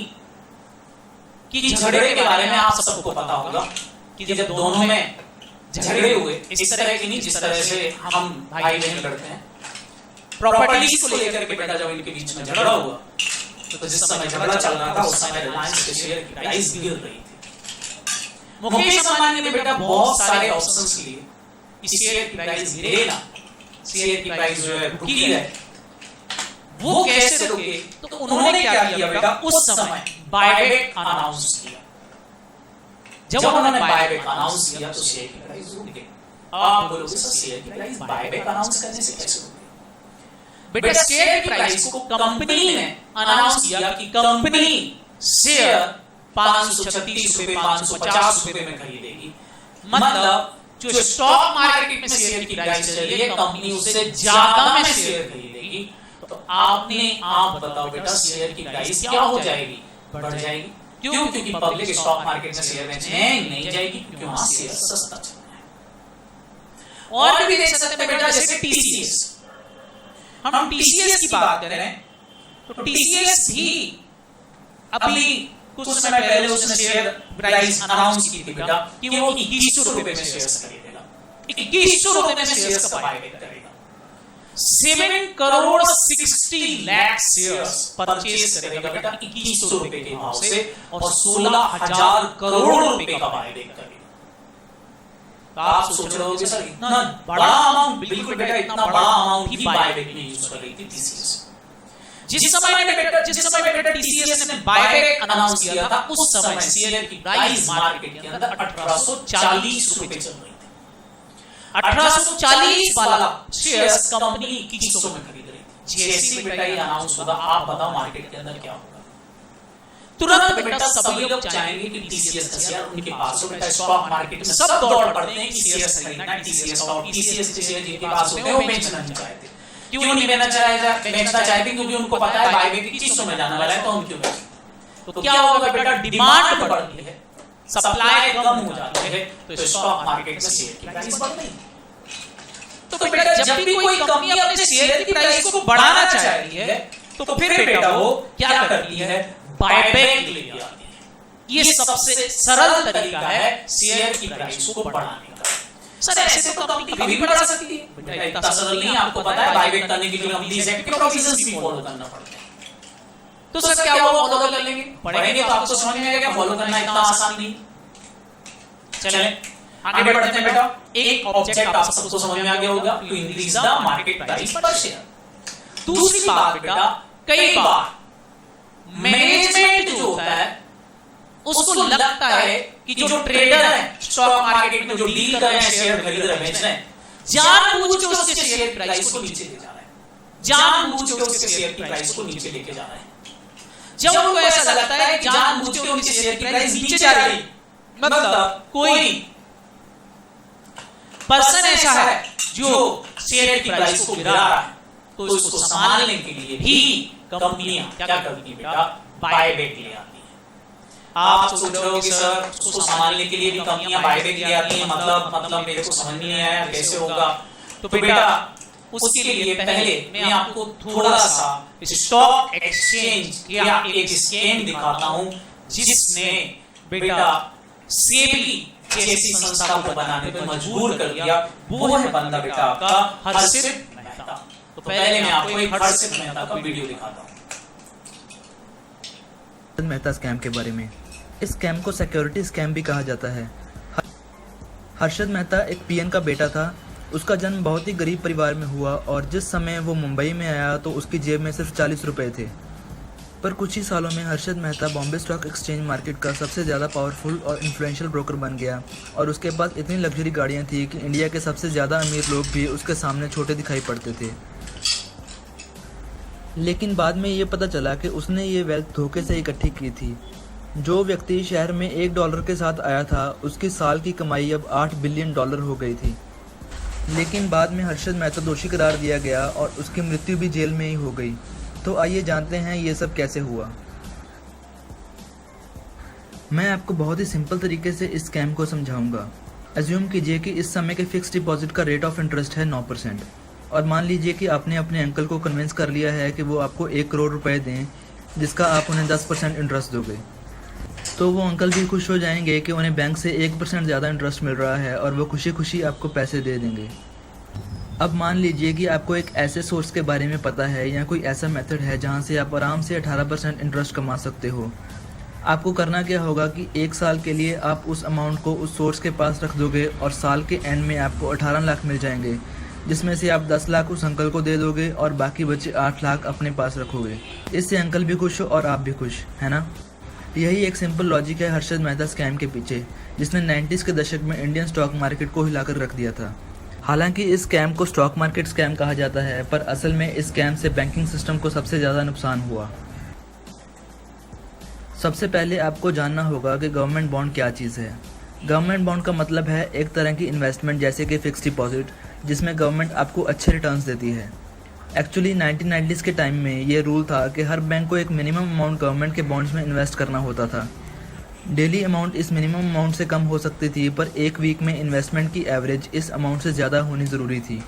S1: की झगड़े के बारे में आप सबको पता होगा कि जब दोनों में झगड़े हुए इस तरह की नहीं जिस तरह से हम भाई बहन लड़ते हैं, प्रॉपर्टीज को लेकर के बेटा जब इनके बीच में झगड़ा हुआ तो जिस समय झगड़ा चल रहा था उस समय रिलायंस के शेयर की प्राइस गिर रही थी। मुकेश अंबानी ने बेटा बहुत सारे ऑप्शंस लिए, इस शेयर की प्राइस गिरे ना, शेयर की प्राइस जो है रुकी है, वो कैसे रुके, तो उन्होंने क्या किया बेटा उस समय बायबैक अनाउंस किया। जब उन्होंने बायबैक अनाउंस किया तो शेयर की प्राइस रुक गई। आप बोलोगे सर शेयर की प्राइस बायबैक अनाउंस करने से कैसे रुक गई? बेटा शेयर की प्राइस को कंपनी ने अनाउंस किया कि कंपनी शेयर 536 रुपए 550 रुपए में खरीदेगी, मतलब जो स्टॉक मार्केट में शेयर की प्राइस चल रही है कंपनी उससे ज्यादा में शेयर खरीदेगी। तो आपने आप बताओ बेटा शेयर की प्राइस क्या हो जाएगी? बढ़ जाएगी। क्यों? क्योंकि पब्लिक स्टॉक मार्केट में शेयर बेचने नहीं जाएगी, क्योंकि वहां शेयर सस्ता चल रहा है। और भी देख सकते हैं बेटा जैसे टीसीएस, हम टीसीएस की बात करें तो टीसीएस भी अभी कुछ समय पहले उसने शेयर प्राइस अनाउंस की थी बेटा कि वो 2100 रुपए में शेयर्स खरीदेगा, 2100 रुपए में शेयर्स का बायबैक करेगा। 7 करोड़ 60 लाख शेयर्स परचेज करेगा बेटा 2100 रुपए के भाव से और 16,000 करोड़ रुपए का बायबैक करेगा। तो आप सोच रहे होंगे सर इतना बड़ा अमाउंट, बिल्कुल बेटा इतना बड़ा अमाउंट ही बायबैक में यूज कर रही थी टीसीएस। जिस समय में बेटा टीसीएस ने बायबैक अनाउंस किया था उस समय शेयर की प्राइस मार्केट के अंदर 1840 रुपए चल रही थी। 1840 वाला शेयर्स कंपनी 2100 में खरीद रही थी। जैसे बेटा ये अनाउंस होगा आप बताओ मार्केट के अंदर क्या होगा? तुरंत बेटा सभी लोग चाहेंगे कि टीसीएस का शेयर उनके पास हो। बेटा स्टॉक मार्केट में सब दौड़ पड़ते हैं कि शेयर्स खरीदना, टीसीएस का, और टीसीएस के शेयर जिनके पास होते हैं वो बेचना नहीं चाहते। क्यों नहीं बेचना चाहते? क्योंकि उनको पता है बायबैक 2100 में जाने वाला है, तो हम क्यों बेचें? तो क्या होगा बेटा? डिमांड बढ़ती है, सप्लाई कम हो जाती है, तो स्टॉक मार्केट में शेयर की प्राइस बढ़ रही है। तो बेटा जब भी कोई कंपनी अपने शेयर की प्राइस को बढ़ाना चाहती है तो फिर बेटा वो क्या करती है? बायबैक लेके आती है। ये सबसे सरल तरीका है शेयर की प्राइस को बढ़ाने का। सर ऐसे तो कंपनी कभी भी बढ़ा सकती है, बेटा इतना सरल नहीं है। आपको पता है बायबैक करने के लिए कंपनीज एक्ट के प्रोविजंस भी फॉलो करना पड़ता है। तो सर क्या वो फॉलो कर लेंगे? पढ़ेंगे तो आपको समझ में आएगा फॉलो करना इतना आसान नहीं। चलें आगे बढ़ते हैं बेटा। एक ऑब्जेक्ट आप सबको समझ में आ गया होगा, to increase the market price per share. दूसरी बात बेटा, कई बार मैनेजमेंट जो होता है उसको लगता है कि जो ट्रेडर है स्टॉक मार्केट में जो डील कर रहे हैं, शेयर खरीद रहे हैं, बेच रहे हैं, जानबूझ के उसके शेयर प्राइस को नीचे ले जा रहे हैं, जानबूझ के उसके शेयर की प्राइस को नीचे लेके जा रहे हैं। जब उनको ऐसा लगता है कि जानबूझ के उनके शेयर की प्राइस नीचे जा रही है, मतलब कोई पर्सन ऐसा है जो शेयर की प्राइस को गिरा रहा है, तो इसको संभालने के लिए भी कंपनियां क्या करती है बेटा? बायबैक ले आती है। आप सोच रहे हो कि सर उसको संभालने के लिए भी कंपनियां बायबैक ले आती हैं, मतलब मेरे को समझ नहीं आया कैसे होगा। तो बेटा उसके लिए पहले मैं आपको थोड़ा सा स्टॉक एक्सचेंज या एक स्कीम दिखाता हूं जिसने बेटा सेबी जैसी संस्था को बनाने पर मजबूर कर दिया। वो है बंदा बेटा आपका हर्षित मेहता। तो पहले मैं आपको एक हर्षित मेहता का वीडियो दिखाता हूं।
S5: मेहता स्कैम के बारे में। इस स्कैम को सिक्योरिटी स्कैम भी कहा जाता है। हर्षद मेहता एक पीएन का बेटा था। उसका जन्म बहुत ही गरीब परिवार में हुआ और जिस समय वो मुंबई में आया तो उसकी जेब में सिर्फ 40 रुपए थे। पर कुछ ही सालों में Harshad Mehta Bombay stock exchange market का सबसे ज़्यादा पावरफुल और इन्फ्लुएंशियल ब्रोकर बन गया और उसके पास इतनी लग्जरी गाड़ियाँ थी कि इंडिया के सबसे ज़्यादा अमीर लोग भी उसके सामने छोटे दिखाई पड़ते थे। लेकिन बाद में ये पता चला कि उसने ये वेल्थ धोखे से इकट्ठी की थी। जो व्यक्ति शहर में $1 के साथ आया था उसकी साल की कमाई अब $8 बिलियन हो गई थी। लेकिन बाद में हर्षद मेहता दोषी करार दिया गया और उसकी मृत्यु भी जेल में ही हो गई। तो आइए जानते हैं ये सब कैसे हुआ। मैं आपको बहुत ही सिंपल तरीके से इस स्कैम को समझाऊंगा। एज्यूम कीजिए कि इस समय के फिक्स डिपॉजिट का रेट ऑफ इंटरेस्ट है 9% और मान लीजिए कि आपने अपने अंकल को कन्विंस कर लिया है कि वो आपको 1 करोड़ रुपए दें जिसका आप उन्हें 10% इंटरेस्ट दोगे। तो वो अंकल भी खुश हो जाएंगे कि उन्हें बैंक से 1% ज़्यादा इंटरेस्ट मिल रहा है और वो खुशी खुशी आपको पैसे दे देंगे। अब मान लीजिए कि आपको एक ऐसे सोर्स के बारे में पता है या कोई ऐसा मेथड है जहाँ से आप आराम से 18% इंटरेस्ट कमा सकते हो। आपको करना क्या होगा कि 1 साल के लिए आप उस अमाउंट को उस सोर्स के पास रख दोगे और साल के एंड में आपको 18 लाख मिल जाएंगे, जिसमें से आप 10 लाख उस अंकल को दे दोगे और बाकी बचे 8 लाख अपने पास रखोगे। इससे अंकल भी खुश हो और आप भी खुश, है ना? यही एक सिंपल लॉजिक है हर्षद मेहता स्कैम के पीछे, जिसने 90s के दशक में इंडियन स्टॉक मार्केट को हिलाकर रख दिया था। हालांकि इस स्कैम को स्टॉक मार्केट स्कैम कहा जाता है, पर असल में इस स्कैम से बैंकिंग सिस्टम को सबसे ज़्यादा नुकसान हुआ। सबसे पहले आपको जानना होगा कि गवर्नमेंट बॉन्ड क्या चीज़ है। गवर्नमेंट बॉन्ड का मतलब है एक तरह की इन्वेस्टमेंट जैसे कि फिक्स डिपॉजिट, जिसमें गवर्नमेंट आपको अच्छे रिटर्न्स देती है। एक्चुअली 1990s के टाइम में ये रूल था कि हर बैंक को एक मिनिमम अमाउंट गवर्नमेंट के बॉन्ड्स में इन्वेस्ट करना होता था। डेली अमाउंट इस मिनिमम अमाउंट से कम हो सकती थी, पर एक वीक में इन्वेस्टमेंट की एवरेज इस अमाउंट से ज़्यादा होनी ज़रूरी थी।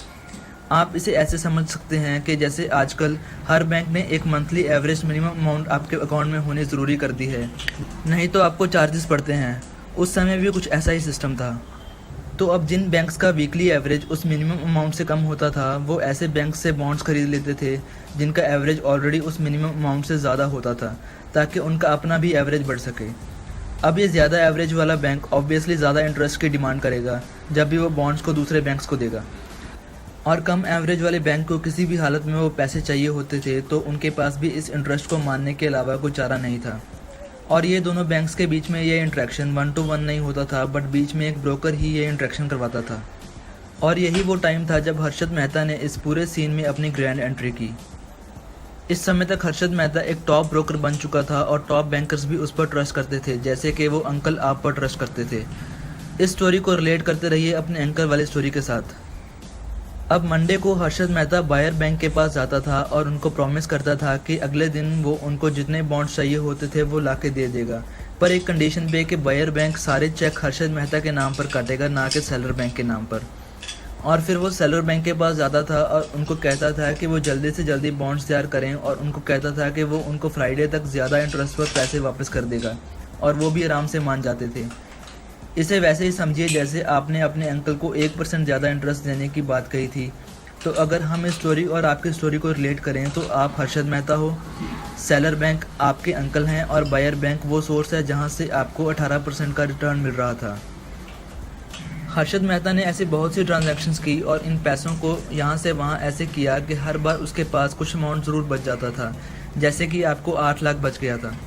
S5: आप इसे ऐसे समझ सकते हैं कि जैसे आजकल हर बैंक ने एक मंथली एवरेज मिनिमम अमाउंट आपके अकाउंट में होनी ज़रूरी कर दी है, नहीं तो आपको चार्जेस पड़ते हैं। उस समय भी कुछ ऐसा ही सिस्टम था। तो अब जिन बैंक्स का वीकली एवरेज उस मिनिमम अमाउंट से कम होता था, वो ऐसे बैंक से बॉन्ड्स खरीद लेते थे जिनका एवरेज ऑलरेडी उस मिनिमम अमाउंट से ज़्यादा होता था, ताकि उनका अपना भी एवरेज बढ़ सके। अब ये ज़्यादा एवरेज वाला बैंक ऑब्वियसली ज़्यादा इंटरेस्ट की डिमांड करेगा जब भी वो बॉन्ड्स को दूसरे बैंक्स को देगा, और कम एवरेज वाले बैंक को किसी भी हालत में वो पैसे चाहिए होते थे, तो उनके पास भी इस इंटरेस्ट को मानने के अलावा कोई चारा नहीं था। और ये दोनों बैंक्स के बीच में ये इंट्रैक्शन 1 to 1 नहीं होता था, बट बीच में एक ब्रोकर ही ये इंट्रैक्शन करवाता था। और यही वो टाइम था जब हर्षद मेहता ने इस पूरे सीन में अपनी ग्रैंड एंट्री की। इस समय तक हर्षद मेहता एक टॉप ब्रोकर बन चुका था और टॉप बैंकर्स भी उस पर ट्रस्ट करते थे, जैसे कि वो अंकल आप पर ट्रस्ट करते थे। इस स्टोरी को रिलेट करते रहिए अपने अंकल वाली स्टोरी के साथ। अब मंडे को हर्षद मेहता बायर बैंक के पास जाता था और उनको प्रॉमिस करता था कि अगले दिन वो उनको जितने बॉन्ड्स चाहिए होते थे वो ला के दे देगा, पर एक कंडीशन पे कि बायर बैंक सारे चेक हर्षद मेहता के नाम पर काटेगा, ना कि सेलर बैंक के नाम पर। और फिर वो सेलर बैंक के पास जाता था और उनको कहता था कि वो जल्दी से जल्दी बॉन्ड्स तैयार करें, और उनको कहता था कि वो उनको फ्राइडे तक ज़्यादा इंटरेस्ट पर पैसे वापस कर देगा, और वो भी आराम से मान जाते थे। इसे वैसे ही समझिए जैसे आपने अपने अंकल को 1% ज़्यादा इंटरेस्ट देने की बात कही थी। तो अगर हम इस स्टोरी और आपकी स्टोरी को रिलेट करें तो आप हर्षद मेहता हो, सेलर बैंक आपके अंकल हैं, और बायर बैंक वो सोर्स है जहां से आपको 18% का रिटर्न मिल रहा था। हर्षद मेहता ने ऐसी बहुत सी ट्रांजैक्शंस की और इन पैसों को यहाँ से वहाँ ऐसे किया कि हर बार उसके पास कुछ अमाउंट ज़रूर बच जाता था। जैसे कि आपको 8 लाख बच गया था।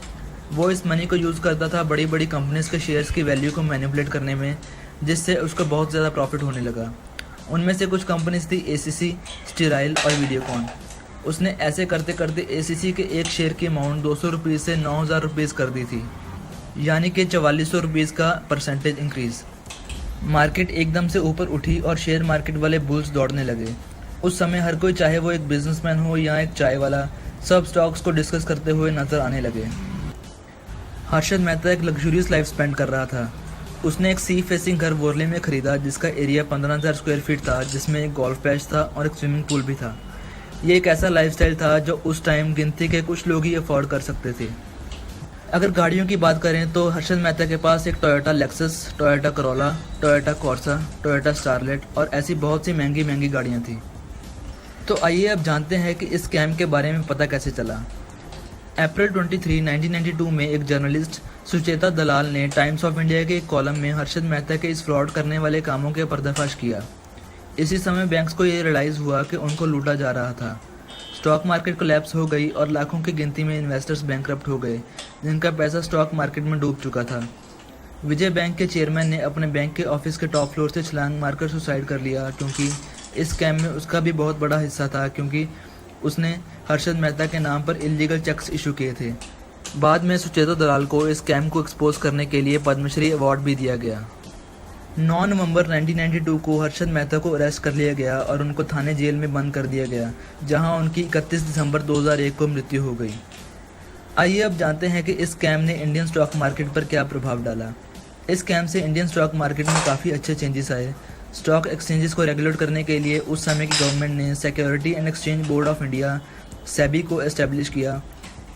S5: वो इस मनी को यूज़ करता था बड़ी बड़ी कंपनीज़ के शेयर्स की वैल्यू को मैनिपुलेट करने में, जिससे उसको बहुत ज़्यादा प्रॉफिट होने लगा। उनमें से कुछ कंपनीज थी ACC, स्टीराइल और वीडियोकॉन। उसने ऐसे करते करते ACC के एक शेयर की अमाउंट 200 रुपीज़ से 9000 रुपीज़ कर दी थी, यानी कि 4400 रुपीज़ का परसेंटेज इंक्रीज़। मार्केट एकदम से ऊपर उठी और शेयर मार्केट वाले बुल्स दौड़ने लगे। उस समय हर कोई, चाहे वो एक बिजनेसमैन हो या एक चाय वाला, सब स्टॉक्स को डिस्कस करते हुए नजर आने लगे। हर्षद मेहता एक लग्जूरियस लाइफ स्पेंड कर रहा था। उसने एक सी फेसिंग घर वोरले में खरीदा जिसका एरिया 15,000 स्क्वायर फीट था, जिसमें एक गोल्फ पैच था और एक स्विमिंग पूल भी था। ये एक ऐसा लाइफस्टाइल था जो उस टाइम गिनती के कुछ लोग ही अफोर्ड कर सकते थे। अगर गाड़ियों की बात करें तो हर्षद मेहता के पास एक Toyota Lexus, Toyota Corolla, Toyota Corsa, Toyota Starlet और ऐसी बहुत सी महंगी महंगी गाड़ियाँ थी। तो आइए अब जानते हैं कि इस स्कैम के बारे में पता कैसे चला। अप्रैल 23, 1992 में एक जर्नलिस्ट सुचेता दलाल ने टाइम्स ऑफ इंडिया के एक कॉलम में हर्षद मेहता के इस फ्रॉड करने वाले कामों के पर्दाफाश किया। इसी समय बैंक्स को ये रियलाइज़ हुआ कि उनको लूटा जा रहा था। स्टॉक मार्केट कोलैप्स हो गई और लाखों की गिनती में इन्वेस्टर्स बैंकरप्ट हो गए, जिनका पैसा स्टॉक मार्केट में डूब चुका था। विजय बैंक के चेयरमैन ने अपने बैंक के ऑफिस के टॉप फ्लोर से छलांग मारकर सुसाइड कर लिया, क्योंकि इस स्कैम में उसका भी बहुत बड़ा हिस्सा था, क्योंकि उसने हर्षद मेहता के नाम पर इलीगल चेक्स इशू किए थे। बाद में सुचेता दलाल को इस स्कैम को एक्सपोज करने के लिए पद्मश्री अवार्ड भी दिया गया। 9 नवंबर 1992 को हर्षद मेहता को अरेस्ट कर लिया गया और उनको थाने जेल में बंद कर दिया गया, जहां उनकी 31 दिसंबर 2001 को मृत्यु हो गई। आइए अब जानते हैं कि इस स्कैम ने इंडियन स्टॉक मार्केट पर क्या प्रभाव डाला। इस स्कैम से इंडियन स्टॉक मार्केट में काफ़ी अच्छे चेंजेस आए। स्टॉक एक्सचेंजेस को रेगुलेट करने के लिए उस समय की गवर्नमेंट ने security and exchange board of India SEBI को एस्टेब्लिश किया।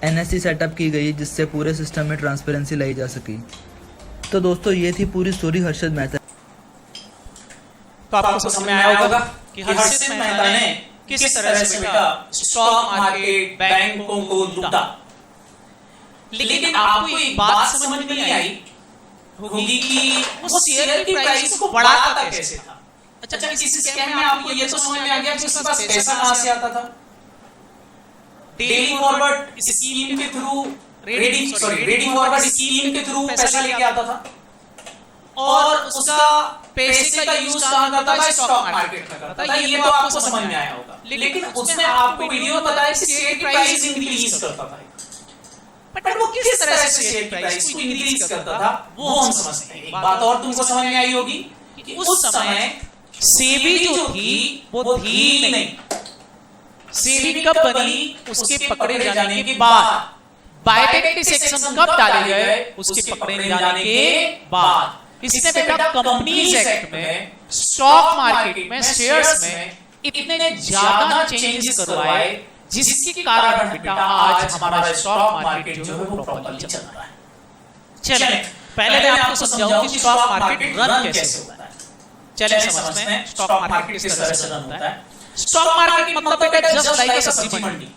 S5: NSE सेटअप की गई, जिससे पूरे सिस्टम में ट्रांसपेरेंसी लाई जा सकी। तो दोस्तों, ये थी पूरी स्टोरी हर्षद मेहता।
S1: तो आपको समझ में आया होगा कि हर्षद मेहता ने किस तरह से बेटा स्टॉक मार्केट बैंकों को लूटा। लेकिन आपको एक बात समझ में नहीं आई होगी कि वो शेयर की प्राइस को बढ़ाता कैसे था। अच्छा, इस स्कैम में आपको ये तो समझ में आ गया कि उसके पास पैसा कहां से आता था। डेली फॉरवर्ड स्कीम के थ्रू रेडी फॉरवर्ड स्कीम के थ्रू पैसा लेके आता था और उसका पैसे का यूज कहां करता था? स्टॉक मार्केट में करता था। ये तो आपको समझ में आया होगा। लेकिन उसमें आपको वीडियो में बताया कि शेयर की प्राइस इंक्रीज करता था, बट वो किस तरह से शेयर प्राइस को इंक्रीज करता था वो हम समझते हैं। एक बात और तुमको समझ में आई होगी कि उस समय सेबी जो थी वो थी नहीं। सेबी कब बनी? उसके पकड़े जाने के बाद। बायोटेक सेक्शन कब डाले गए? उसके पकड़े जाने के बाद। इसने बेटा कंपनीज एक्ट में, स्टॉक मार्केट में, शेयर्स में इतने ज्यादा चेंजेस करवाए जिसके कारण बेटा आज हमारा स्टॉक मार्केट जो है वो प्रॉपर्ली चल रहा है। चले पहले मैं आपको समझाऊं कि स्टॉक मार्केट रन कैसे होता है। चले समझते हैं स्टॉक मार्केट किस तरह से रन होता है। स्टॉक मार्केट मतलब बेटा जस्ट लाइक अ सब्जी मंडी।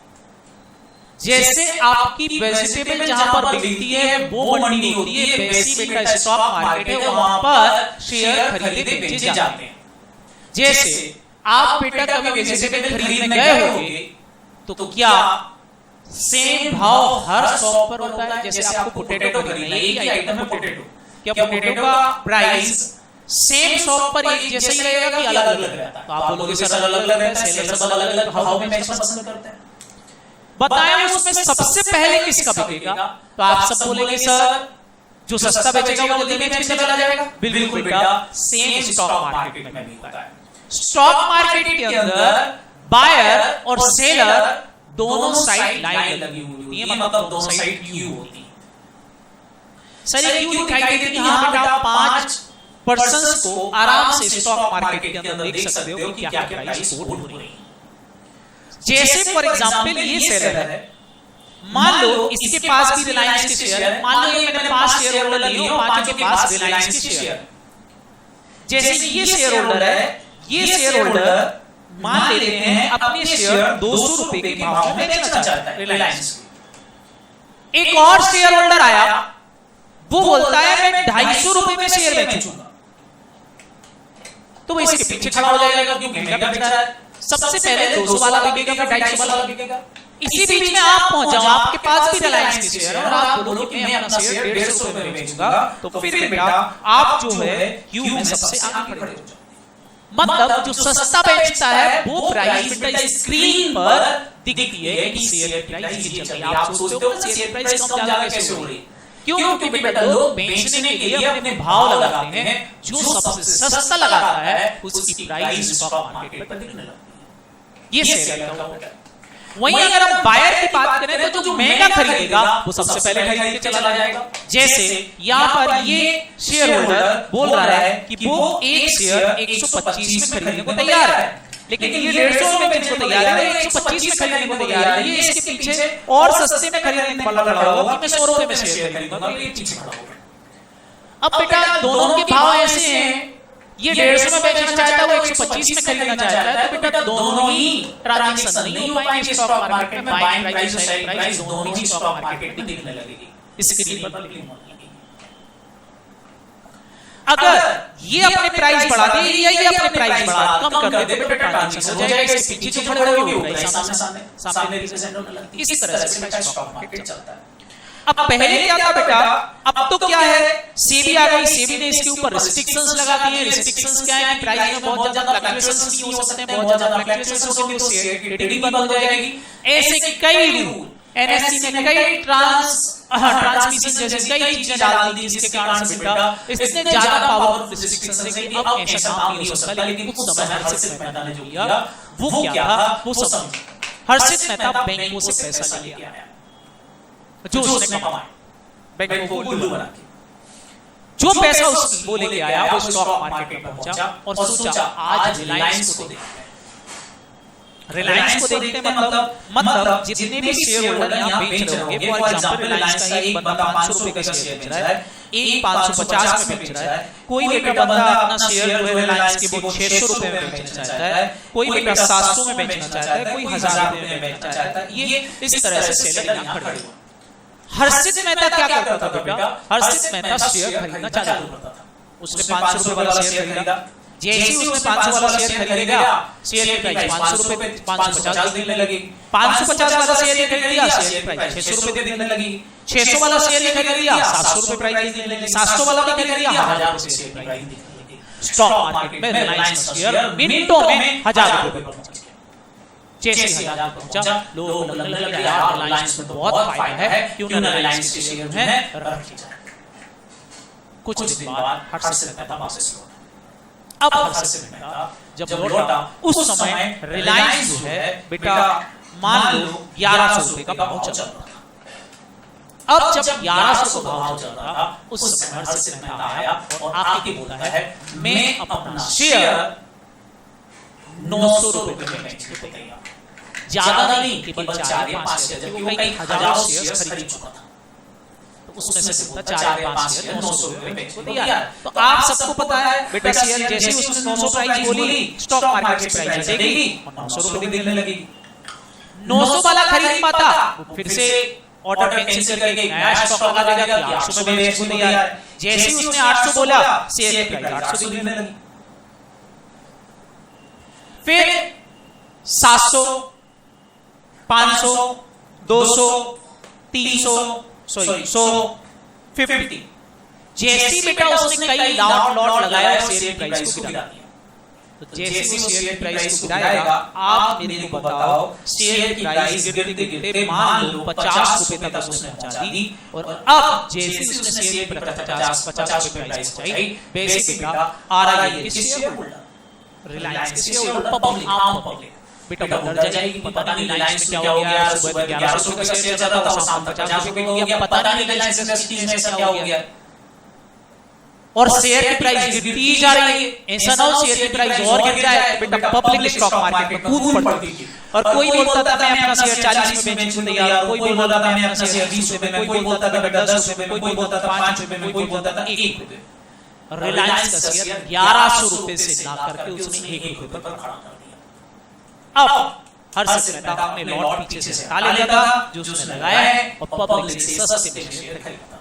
S1: जैसे आपकी वेजिटेबल जहां पर बिकती है वो मंडी होती है, वैसी बेटा स्टॉक मार्केट है, वहां पर शेयर खरीदे बेचे जाते हैं। जैसे आप बेटा कभी वेजिटेबल खरीदने गए होंगे तो क्या सेम भाव हर शॉप पर होता है? जैसे आपको पोटैटो खरीदना है, एक आइटम है पोटैटो, क्या पोटैटो का प्राइस सेम शॉप पर एक जैसा ही रहेगा कि अलग अलग रहता है? तो आप बोलोगे सर अलग अलग रहता है, सेलर सब अलग अलग भाव में बेचना पसंद करते हैं। बताएं उसमें सबसे पहले किसका बिकेगा? तो आप सब बोलेंगे सर जो सस्ता बेचेगा वो जल्दी बेच के चला जाएगा। बिल्कुल बेटा, सेम स्टॉक मार्केट में भी होता है। स्टॉक मार्केट के अंदर बायर और सेलर दोनों साइड लाइन लगी हुई होती है, मतलब दोनों साइड क्यू होती है। सर ये क्यू दिखाई देती है? हाँ बेटा, 5 पर्संस को आराम से स्टॉक मार्केट के अंदर देख सकते हो कि क्या प्राइस कोट हो रही है। जैसे फॉर एग्जांपल ये शेयर है, मान लो इसके पास भी रिलायंस के शेयर है। मान लो ये मैंने 5 शेयर होल्डर लिए हो, 5 के पास रिलायंस के शेयर। जैसे ये शेयर होल्डर है, ये शेयर होल्डर मान लेते हैं अपने शेयर 200 रुपए के भाव में बेचना चाहता है रिलायंस। एक और शेयर होल्डर आया, वो बोलता है मैं 250 रुपए में शेयर बेचूंगा, तो वो इसके पीछे खड़ा हो जाएगा क्योंकि महंगा बेच रहा है। सबसे पहले 200 वाला बिकेगा, फिर 250 वाला बिकेगा। इसी बीच में आप पहुंच जाओ, आपके पास भी रिलायंस के शेयर है और आप बोलो कि मैं अपना शेयर 150 रुपए में बेचूंगा, तो फिर बेटा आप जो है क्यू में सबसे आगे खड़े हो जाओ। मतलब जो सस्ता बेचता है वो प्राइस बेटा स्क्रीन पर दिखती है कि शेयर की प्राइस ये चल रही है। आप सोचते हो कि शेयर प्राइस कम ज्यादा कैसे हो रही है? क्यों? क्योंकि बेटा लोग बेचने के लिए अपने भाव लगाते हैं, जो सबसे सस्ता लगाता है उसकी प्राइस स्टॉक मार्केट पर दिखने लगती है। ये शेयर का होता है। वहीं अगर हम बायर की बात करें तो जो महंगा खरीदेगा वो सबसे पहले खरीद के चला जाएगा। जैसे यहाँ पर ये शेयर होल्डर बोल रहा है कि वो एक शेयर 125 में खरीदने को तैयार है, लेकिन ये 150 में बेचने को तैयार है, 125 में खरीदने को तैयार है। ये इसके पीछे और सस्ते में खरीदने वाला खड़ा होगा कि मैं 100 रुपए में शेयर खरीदूंगा, तो ये पीछे खड़ा होगा। अब बेटा दोनों के भाव ऐसे हैं, ये 150 में बेचना चाहता है, वो 125 में खरीदना चाहता है, तो बेटा दोनों ही ट्रांजैक्शन नहीं हो पाएंगे स्टॉक मार्केट में। बाइंग प्राइस और सेलिंग प्राइस दोनों ही स्टॉक मार्केट में दिखने लगेगी, स्क्रीन पर दिखने लगेगी। अगर ये अपने प्राइस बढ़ा दे या ये अपने प्राइस बढ़ा कम कर दे तो बेटा ट्रांजैक्शन हो जाएगा। इसके पीछे जो खड़े होंगे वो प्राइस सामने रिप्रेजेंट होने लगती है। इसी तरह से बेटा स्टॉक मार्केट चलता है। अब पहले क्या था बेटा, अब तो क्या है, सेबी आ गई, सेबी ने इसके ऊपर रिस्ट्रिक्शंस लगा दिए हैं। रिस्ट्रिक्शंस क्या है कि प्राइस में बहुत ज्यादा फ्लक्चुएशंस नहीं हो सकते हैं, बहुत ज्यादा फ्लक्चुएशंस होंगे तो शेयर की ट्रेडिंग बंद हो जाएगी। ऐसे कई रूल एनएससी ने कई ट्रांसमिशन जैसे कई चीजें डाल दी जिसके कारण से बेटा इसने ज्यादा पावरफुल रिस्ट्रिक्शंस है कि अब ऐसा काम नहीं हो सकता। लेकिन कुछ समय हर्षित मेहता ने जो किया वो क्या था वो समझ। हर्षित मेहता बैंकों से पैसा लेके आया, जो उसने कमाया बैंक को उल्लू बना के, जो पैसा वो लेके आया वो स्टॉक मार्केट में पहुंचा और सोचा आज रिलायंस को देखते हैं। रिलायंस को देखते मतलब जितने भी शेयर होल्डर यहाँ बेच रहे होंगे, फॉर एग्जांपल रिलायंस का एक बंदा 500 रुपए का शेयर बेच रहा है, एक 550 में बेच रहा है, कोई बेटा बंदा अपना शेयर जो है रिलायंस के वो 600 रुपए में बेचना चाहता है, कोई बेटा 700 में बेचना चाहता है, कोई 1000 रुपए में बेचना चाहता है। ये इस तरह से सेलर यहाँ खड़े हुए। हर्षित मेहता क्या करता था बेटा, हर्षित मेहता शेयर खरीदना चालू करता था। उसने 500 रुपए वाला शेयर खरीदा, जैसे ही उसने 500 वाला शेयर खरीदेगा, शेयर की प्राइस 500 रुपए 550 देने लगी। 550 वाला शेयर खरीद लिया, शेयर प्राइस 600 रुपए देने लगी। 600 वाला शेयर खरीद लिया, 700 रुपए प्राइस देने लगी। 700 वाला भी खरीद लिया, 1000 रुपए शेयर प्राइस देने लगी। स्टॉक मार्केट में रिलायंस का शेयर मिनटों में 1000 रुपए पर पहुंच गया। जैसे 1000 पहुंचा, लोगों को लगने लगा यार रिलायंस में तो बहुत फायदा है, क्यों ना रिलायंस के शेयर में रखी जाए। कुछ दिन बाद हर्षित मेहता वापस लौटा। अब हर्षित मेहता जब लौटा, उस समय रिलायंस जो है बेटा मान लो 1100 रुपए का भाव चल रहा था। अब जब 1100 का भाव चल रहा था, उस समय हर्षित मेहता आया और आके बोलता है मैं अपना शेयर 900 रुपए में बेचने को तैयार। ज्यादा नहीं, केवल 4 या 5 शेयर, जबकि वो कई हजारों शेयर खरीद चुका था। तो उसमें से बोलता 4 या 5 शेयर 900 रुपए में बेचने को तैयार। तो आप सबको पता है बेटा शेयर जैसे उसने 900 प्राइस बोली, स्टॉक मार्केट प्राइस देगी और 900 रुपए देने लगी। 900 वाला खरीद पाता, फिर से ऑर्डर कैंसिल करके नया स्टॉक लगा देगा कि 800 में बेचने को तैयार। जैसे ही उसने 800 बोला, शेयर प्राइस 800 देने लगी। फिर 700, 500, 200, 300, 100, 50। जैसी बेटा उसने कई लॉट लगाया शेयर प्राइस को गिरा दिया। तो जैसे वो शेयर प्राइस को गिराएगा, आप मेरे को बताओ शेयर प्राइस गिरते गिरते मान लो 50 रुपए तक उसने पहुंचा दी। और अब जैसे उसने शेयर प्राइस 50 रुपए प्राइस पहुंचाई, बेसिक बेटा आ रहा है किस शेयर को, रिलायंस के शेयर पब्लिक, आम पब्लिक बेटा डर जाएगी, पता नहीं रिलायंस में क्या हो गया। सुबह 1100 रुपए का शेयर चल रहा था, शाम तक 50 रुपए हो गया, पता नहीं रिलायंस इंडस्ट्रीज में ऐसा क्या हो गया। और शेयर की प्राइस गिरती ही जा रही है। ऐसा ना हो शेयर की प्राइस और गिर जाए, बेटा पब्लिक स्टॉक मार्केट में कूद पड़ती है। और कोई बोलता था मैं अपना शेयर 40 में बेचने को तैयार हूं, कोई बोलता था मैं अपना शेयर 20 रुपए में, कोई बोलता था 10 रुपए में, कोई बोलता था 5 रुपए में, कोई बोलता था 1 रुपए। रिलायंस का शेयर 1100 रुपए से ला करके उसने 1 रुपए पर खड़ा कर दिया। अब हर्षित मेहता ने लॉट पीछे से हटा लिया था जो उसने लगाया है और पब्लिक से सस्ते में शेयर खरीदा था।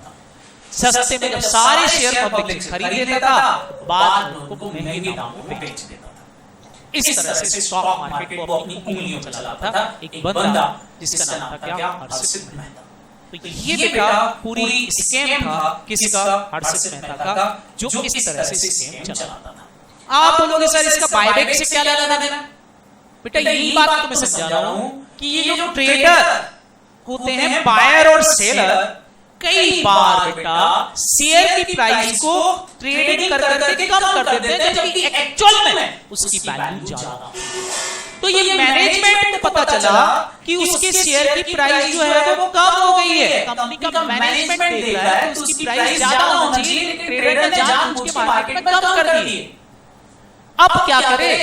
S1: सस्ते में जब सारे शेयर पब्लिक से खरीद लेता था, बाद में उनको महंगे दामों पे बेच देता था। इस तरह से स्टॉक मार्केट को अपनी उंगलियों में चलाता था एक बंदा जिसका नाम था क्या, हर्षित मेहता। तो ये बेटा पूरी स्कैम था किसका, हर्षित मेहता का, जो इस तरह से स्कैम चलाता था। आप बोलोगे सर इसका बायबैक से क्या लेना देना? बेटा यही बात तो मैं समझा रहा हूं कि ये जो ट्रेडर होते हैं बायर और सेलर, कई बार बेटा शेयर की प्राइस को ट्रेडिंग कर करके कम कर देते हैं, जबकि एक्चुअल में उसकी वैल्यू ज्यादा। तो ये मैनेजमेंट को पता चला कि उसके शेयर की प्राइस जो है वो कम हो गई है। कंपनी का मैनेजमेंट देख रहा है तो उसकी प्राइस ज्यादा होनी चाहिए, ट्रेडर ने जानबूझ के मार्केट में कम कर दी। अब क्या करे?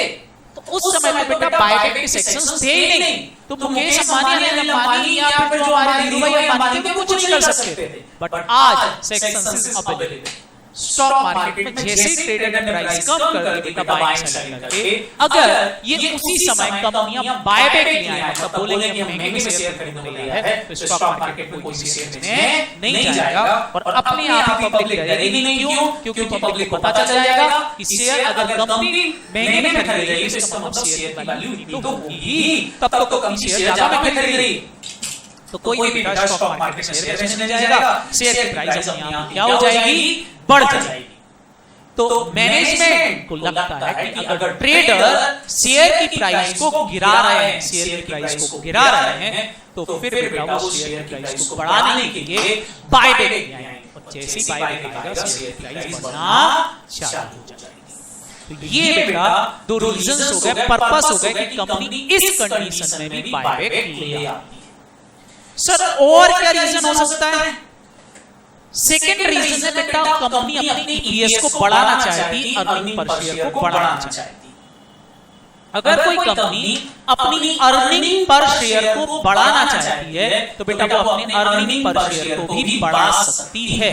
S1: तो उस समय में बेटा बायबैक के सेक्शंस थे ही नहीं। तो मुकेश अंबानी या फिर जो हमारे धीरूभाई अंबानी थे वो कुछ नहीं कर सकते थे। बट आज सेक्शंस अवेलेबल। स्टॉक मार्केट में जैसे ट्रेडर ने प्राइस कम कर दी बेटा बाइंग सेलिंग करके, अगर ये उसी समय कंपनियां बायबैक ले आए, मतलब बोलेंगे कि महंगे में शेयर खरीदने के लिए है, तो स्टॉक मार्केट में कोई शेयर बेचने नहीं जाएगा और अपने आप ही पब्लिक डरेगी नहीं। क्यों? क्योंकि पब्लिक को पता चल जाएगा कि शेयर अगर कंपनी महंगे में खरीद रही है तो इसका मतलब शेयर की वैल्यू तो होगी, तब तो कंपनी शेयर ज्यादा में खरीद रही। तो कोई भी स्टॉक मार्केट में शेयर बेचने जाएगा, शेयर की प्राइस अपने आप क्या हो जाएगी, बढ़ जाएगी। तो मैनेजमेंट को लगता है कि अगर ट्रेडर शेयर की प्राइस को गिरा रहे हैं, शेयर की प्राइस को गिरा रहे हैं, तो फिर बेटा वो शेयर की प्राइस को बढ़ाने के लिए बायबैक ले आएंगे। और जैसे ही बायबैक आएगा शेयर की प्राइस बढ़ना चालू हो जाएगी। तो ये बेटा दो रीजंस हो गए, पर्पस हो गए कि कंपनी इस कंडीशन में भी बायबैक ले आती है। सर और क्या रीजन हो सकता है? सेकेंड रीजन है बेटा कंपनी अपनी ईपीएस को बढ़ाना चाहती, अर्निंग पर शेयर को बढ़ाना चाहती। अगर कोई कंपनी अपनी अर्निंग पर शेयर को बढ़ाना चाहती है तो बेटा वो अपने अर्निंग पर शेयर को भी बढ़ा सकती है।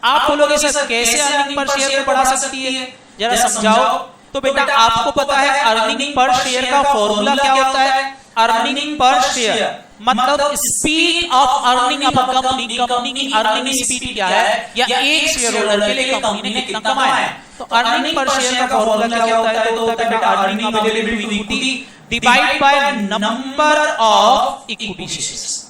S1: आप बोलोगे सर कैसे अर्निंग पर शेयर को बढ़ा सकती है, जरा समझाओ। तो बेटा आपको पता है अर्निंग पर शेयर का फॉर्मूला क्या होता है? अर्निंग पर शेयर मतलब speed of earning of company. Company की अर्निंग स्पीड क्या है, या एक शेयर होल्डर के लिए कंपनी ने कितना कमाया है। तो अर्निंग पर शेयर का फॉर्मूला क्या होता है? तो होता है बेटा earning available to equity divide by number of equity shares.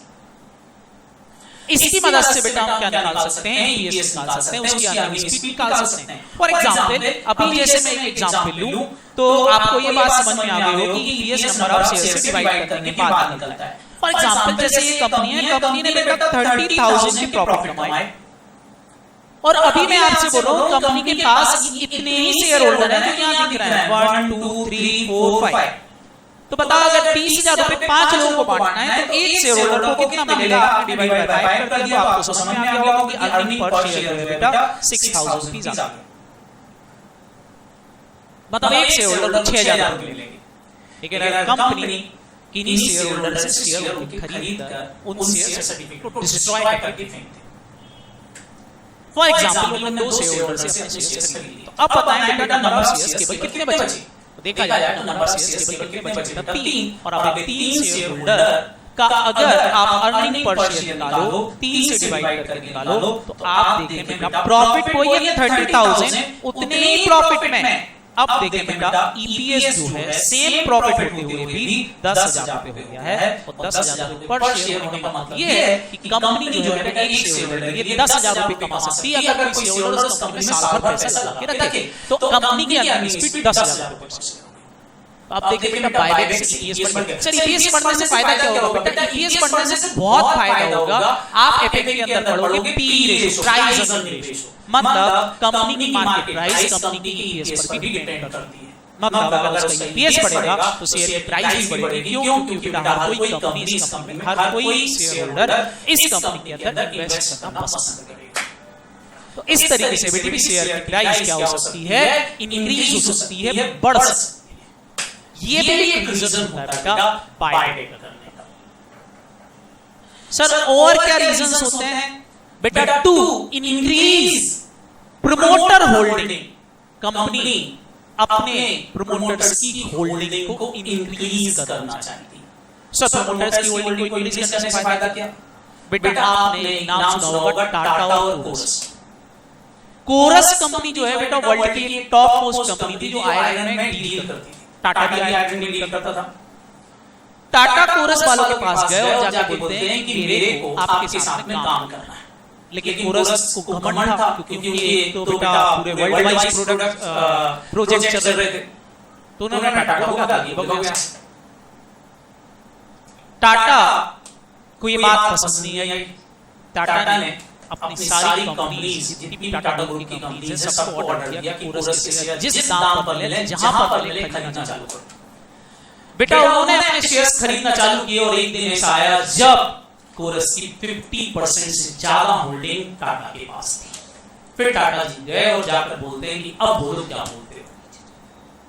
S1: इसकी मदद से बेटा हम क्या निकाल सकते हैं? ईपीएस निकाल सकते हैं, उसकी अर्निंग स्पीड निकाल सकते हैं। फॉर एग्जांपल अभी जैसे मैं एक एग्जांपल लूं तो आपको ये बात समझ में आ गई होगी कि ईपीएस नंबर ऑफ शेयर से डिवाइड करने के बाद निकलता है। फॉर एग्जांपल जैसे ये कंपनी है, कंपनी ने बेटा 30,000 की प्रॉफिट कमाई और अभी मैं आपसे बोल रहा हूं कंपनी के पास इतने ही शेयर होल्डर हैं जो यहां दिख रहे हैं 1 2 3 4 5। तो बताओ अगर 30,000 रुपए 5 लोगों को बांटना है तो एक शेयर होल्डर को कितना मिलेगा? आपने डिवाइड बाय 5 कर दिया, आपको समझ में आ गया होगा कि अर्निंग पर शेयर जो है बेटा 6,000 रुपीस आ गया। मतलब एक शेयर होल्डर को 6,000 रुपए मिलेंगे। लेकिन अगर कंपनी किन्हीं शेयर होल्डर से शेयर खरीद कर उन शेयर सर्टिफिकेट को डिस्ट्रॉय करके फेंक दे। फॉर एग्जांपल उन्होंने 2 शेयर होल्डर से अपने शेयर्स खरीद लिए, तो अब बताएं बेटा नंबर ऑफ शेयर्स केवल कितने बचे? देखा जाए तो नंबर ऑफ शेयर्स केवल कितने बचे? 3। और अब 3 शेयर होल्डर का अगर आप अर्निंग पर शेयर निकालो 3 से डिवाइड करके निकालो तो आप देखें बेटा प्रॉफिट वही है 30,000, उतने ही प्रॉफिट में अब देखें बेटा ईपीएस जो है सेम प्रॉफिट होते हुए भी 10,000 रुपए हो गया है। और 10,000 रुपए पर शेयर होने का मतलब ये है कि कंपनी जो है एक शेयर होल्डर ये 10,000 रुपए कमा सकती है अगर कोई शेयर होल्डर उस कंपनी में साल भर पैसा लगा के रखे। तो कंपनी की अर्निंग स्पीड 10,000 रुपए। आप देखिए बेटा बायबैक से ईपीएस बढ़ने, सर ईपीएस बढ़ने से फायदा क्या होगा बेटा? ईपीएस बढ़ने से बहुत फायदा होगा। आप एफएक्ट के अंदर पढ़ोगे P ratio, price earning ratio, मतलब कंपनी की मार्केट प्राइस कंपनी की ईपीएस पर भी डिपेंड करती है। मतलब अगर उसका ईपीएस बढ़ेगा तो शेयर की प्राइस भी बढ़ेगी। क्यों? क्योंकि हर कोई कंपनी इस कंपनी में, हर कोई शेयर होल्डर इस कंपनी के अंदर इन्वेस्ट करना पसंद करेगा। तो इस तरीके से बेटी शेयर की प्राइस क्या हो सकती है? इंक्रीज हो सकती है, बढ़ सकती है। ये भी एक रीजन होता है बेटा बायबैक करने का। सर और क्या रीजंस होते हैं बेटा? To increase promoter holding. Company अपने प्रमोटर्स की होल्डिंग को इंक्रीज करना चाहती है। सर प्रमोटर्स की होल्डिंग को इंक्रीज करने से फायदा क्या? बेटा आपने नाम सुना होगा टाटा और कोरस। कोरस कंपनी जो है बेटा वर्ल्ड की टॉप मोस्ट कंपनी थी जो आयरन में डील करती थी। टाटा भी आयरन में डील करता था। टाटा कोरस वालों के पास गए और जाके बोलते हैं कि मेरे को आपके साथ में काम करना है। लेकिन कोरस को घमंड था क्योंकि ये तो बेटा पूरे वर्ल्ड वाइड प्रोजेक्ट चल रहे थे। तो उन्होंने टाटा को बता दिया। टाटा को ये बात पसंद नहीं आई। टाटा ने अपनी सारी कंपनीज जितनी भी टाटा ग्रुप की कंपनीज है सबको ऑर्डर दिया कि कोरस के शेयर जिस दाम पर ले लें, जहां पर ले खरीदना चालू करो। बेटा उन्होंने अपने शेयर्स खरीदना चालू किए और एक दिन ऐसा आया जब कोरस की 50% से ज्यादा होल्डिंग टाटा के पास थी। फिर टाटा जी गए और जाकर बोलते हैं कि अब बोलो क्या बोलते हो।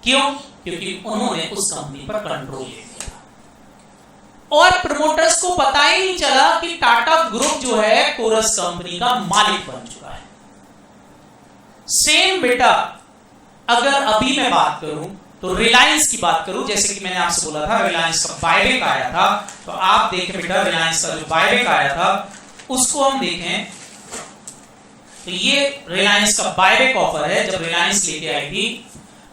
S1: क्यों? क्योंकि उन्होंने उस कंपनी पर कंट्रोल ले लिया और प्रमोटर्स को पता ही नहीं चला कि टाटा ग्रुप जो है कोरस कंपनी का मालिक बन चुका है। सेम बेटा अगर अभी मैं बात करूं तो रिलायंस की बात करूं, जैसे कि मैंने आपसे बोला था रिलायंस का बायबैक आया था, तो आप देखें बेटा रिलायंस का जो बायबैक आया था उसको हम देखें तो ये रिलायंस का बायबैक ऑफर है। जब रिलायंस लेके आई थी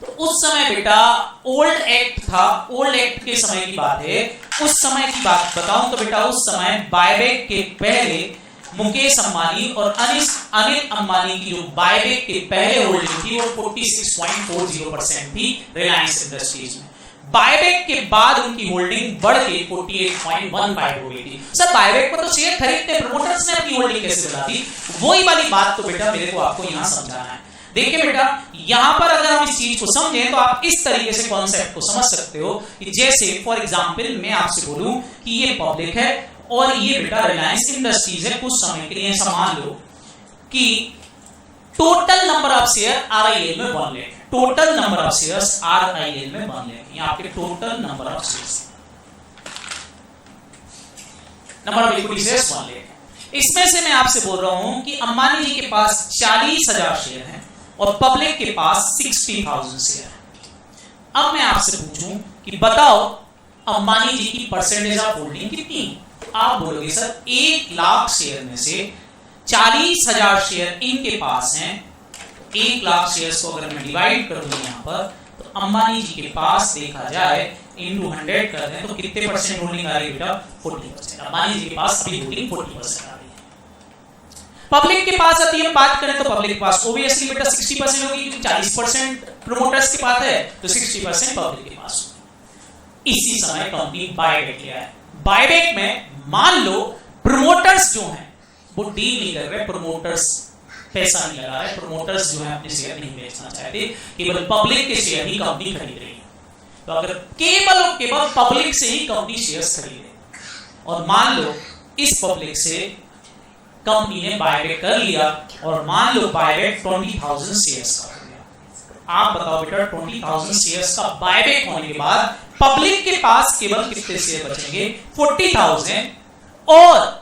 S1: तो उस समय बेटा ओल्ड एक्ट था, ओल्ड एक्ट के समय की बात है। उस समय की बात बताऊं तो बेटा उस समय बायबैक के पहले मुकेश अंबानी और अनिल अंबानी की जो बायबैक के पहले होल्डिंग थी वो 46.40% थी रिलायंस इंडस्ट्रीज में। बायबैक के बाद उनकी होल्डिंग बढ़ के 48.15 हो गई थी। सर बायबैक पर तो शेयर खरीदते प्रमोटर्स ने अपनी होल्डिंग कैसे बढ़ा दी? वही वाली बात तो बेटा मेरे को आपको यहां समझाना है। देखिए बेटा यहां पर अगर हम इस चीज को समझें तो आप इस तरीके से कॉन्सेप्ट को समझ सकते हो कि जैसे फॉर एग्जांपल मैं आपसे बोलूं कि ये पब्लिक है और ये बेटा रिलायंस इंडस्ट्रीज है। कुछ समय के लिए ऐसा मान लो कि total number of share RIL में 1 lakh, total number of shares RIL में 1 लाख, ये आपके total number of shares, number of equity shares 1 lakh. इसमें से मैं आपसे बोल रहा हूं कि अंबानी जी के पास 40,000 शेयर हैं और पब्लिक के पास 60,000 शेयर है। अब मैं आपसे पूछूं कि बताओ अंबानी जी की परसेंटेज ऑफ होल्डिंग कितनी? आप बोलोगे सर 1 लाख शेयर में से 40,000 शेयर इनके पास हैं 1 लाख शेयर्स को अगर मैं डिवाइड कर दूं यहाँ पर, तो अंबानी जी के पास देखा जाए इनटू 100 कर दें तो कितने परसेंट होल्डिंग आ रही है बेटा? 40%। अंबानी जी के पास अभी होल्डिंग 40% आ रही है। पब्लिक के पास आती है, बात करें तो पब्लिक के पास ओब्वियसली बेटा 60% होगी, क्योंकि 40% प्रोमोटर्स के पास है तो 60% पब्लिक के पास होगी। इसी समय कंपनी बायबैक लिया है। बायबैक में मान लो प्रोमोटर्स जो हैं वो डील नहीं कर रहे, प्रोमोटर्स पैसा नहीं लगा रहे, प्रोमोटर्स जो है अपने शेयर नहीं बेचना चाहते, केवल पब्लिक के शेयर ही कंपनी खरीद रही है। तो अगर केवल और केवल पब्लिक से ही कंपनी शेयर्स खरीदे और मान लो इस पब्लिक से कंपनी ने बायबैक कर लिया और मान लो बायबैक 20,000 शेयर्स का हो गया। आप बताओ बेटा 20,000 शेयर्स का बायबैक होने के बाद पब्लिक के पास केवल कितने शेयर बचेंगे? 40,000। और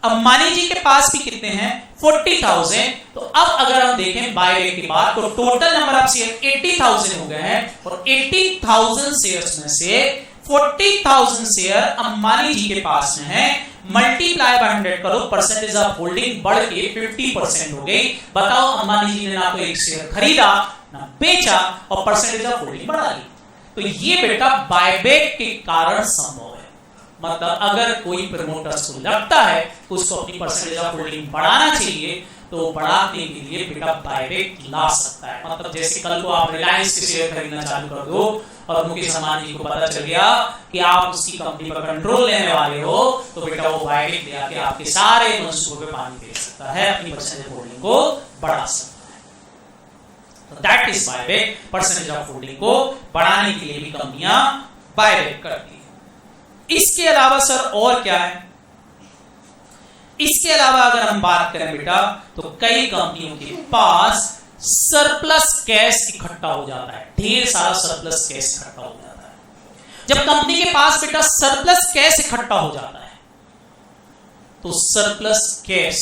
S1: अंबानी जी के पास भी कितने हैं? 40,000। तो अब अगर हम देखें बायबैक के बाद तो टोटल नंबर ऑफ शेयर 80,000 हो गए हैं और 80,000 शेयर्स में से 40,000 शेयर अंबानी जी के पास में है। मल्टीप्लाई बाय 100 करो, परसेंटेज ऑफ होल्डिंग बढ़ के 50% हो गई। बताओ अंबानी जी ने ना तो एक शेयर खरीदा ना बेचा और परसेंटेज ऑफ होल्डिंग बढ़ा ली। तो ये बेटा बायबैक के कारण संभव है। मतलब अगर कोई प्रमोटर्स को लगता है कि उसको अपनी परसेंटेज ऑफ होल्डिंग बढ़ाना चाहिए तो बढ़ाने के लिए बेटा बायबैक ला सकता है। मतलब जैसे कल को आप रिलायंस के शेयर खरीदना चालू कर दो और मुकेश अंबानी जी को पता चल गया कि आप उसकी कंपनी पर कंट्रोल लेने वाले हो, तो बेटा वो बायबैक ले आके आपके सारे मंसूबों पे पानी फेर सकता है, अपनी परसेंटेज होल्डिंग को बढ़ा सकता है। तो that is buyback. Percentage of holding को बढ़ाने के लिए भी कंपनियां बायबैक करती है। इसके अलावा सर और क्या है? इसके अलावा अगर हम बात करें बेटा तो कई कंपनियों के पास सरप्लस कैश इकट्ठा हो जाता है, ढेर सारा सरप्लस कैश इकट्ठा हो जाता है। जब कंपनी के पास बेटा सरप्लस कैश इकट्ठा हो जाता है तो सरप्लस कैश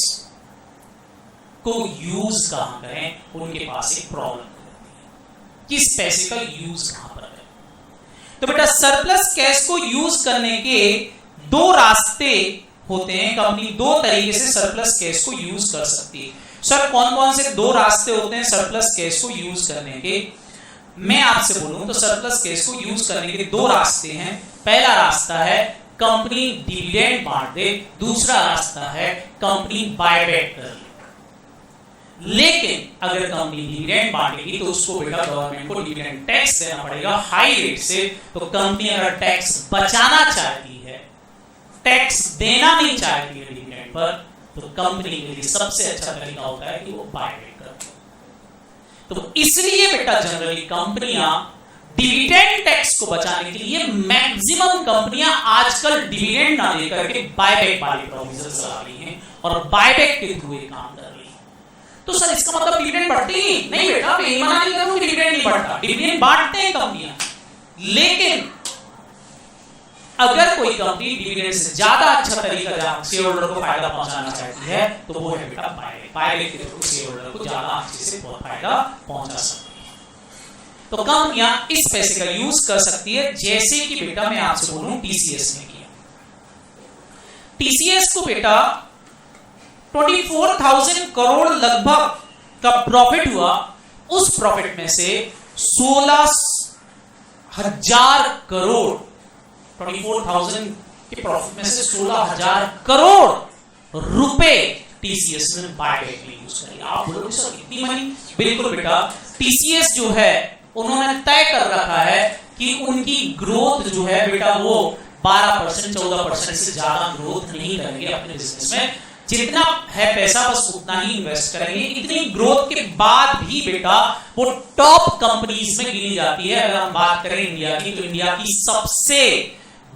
S1: को यूज कहां करें? उनके पास एक प्रॉब्लम है, किस पैसे का यूज कहां पर है? तो बेटा सरप्लस कैश को यूज करने के 2 रास्ते होते हैं। कंपनी 2 तरीके से सरप्लस कैश को यूज कर सकती है। सर कौन कौन से 2 रास्ते होते हैं सरप्लस कैश को यूज करने के? मैं आपसे बोलूं तो सरप्लस कैश को यूज करने के 2 रास्ते हैं। पहला रास्ता है कंपनी डिविडेंड बांट दे, दूसरा रास्ता है कंपनी बायबैक कर ले। लेकिन अगर कंपनी डिविडेंड बांटेगी तो उसको बेटा गवर्नमेंट को डिविडेंड टैक्स देना पड़ेगा हाई रेट से। तो कंपनी अगर टैक्स बचाना चाहती है, टैक्स देना नहीं चाहती है डिविडेंड पर, तो कंपनी के लिए सबसे अच्छा तरीका होता है कि वो बायबैक करे। तो इसलिए बेटा जनरली कंपनियां डिविडेंड टैक्स को बचाने के लिए मैक्सिमम कंपनियां आजकल डिविडेंड ना देकर के बायबैक वाली प्रोविजन चला रही हैं और बायबैक के थ्रू ये काम कर रही है। तो सर इसका मतलब डिविडेंड बढ़ती ही नहीं बेटा, मैं ये मना नहीं कर रहा हूं कि डिविडेंड नहीं बढ़ता, डिविडेंड बांटते हैं कंपनियां। लेकिन अगर कोई कंपनी डिविडेंड से ज्यादा अच्छा तरीका जहां शेयर होल्डर को फायदा पहुंचाना चाहती है तो वो है बेटा बायबैक। बायबैक के थ्रू शेयर होल्डर को ज्यादा अच्छे से बहुत फायदा पहुंचा सकती है। तो कंपनियां इस पैसे का यूज कर सकती है, जैसे कि बेटा मैं आपसे बोलूं टीसीएस ने किया। टीसीएस को बेटा 24,000 करोड़ लगभग का प्रॉफिट हुआ। उस प्रॉफिट में से 16,000 करोड़ 24,000 के प्रॉफिट में से 16,000 करोड़ रुपए टीसीएस ने बायबैक में यूज करी। आप बोलोगे सर कितनी मनी? बिल्कुल बेटा, टीसीएस जो है उन्होंने तय कर रखा है कि उनकी ग्रोथ जो है बेटा वो 12% 14% से ज्यादा ग्रोथ नहीं करेंगे अपने बिजनेस में। जितना है पैसा बस उतना ही इन्वेस्ट करेंगे। इतनी ग्रोथ के बाद भी बेटा वो टॉप कंपनीज में गिनी जाती है। अगर हम बात करें इंडिया की तो इंडिया की सबसे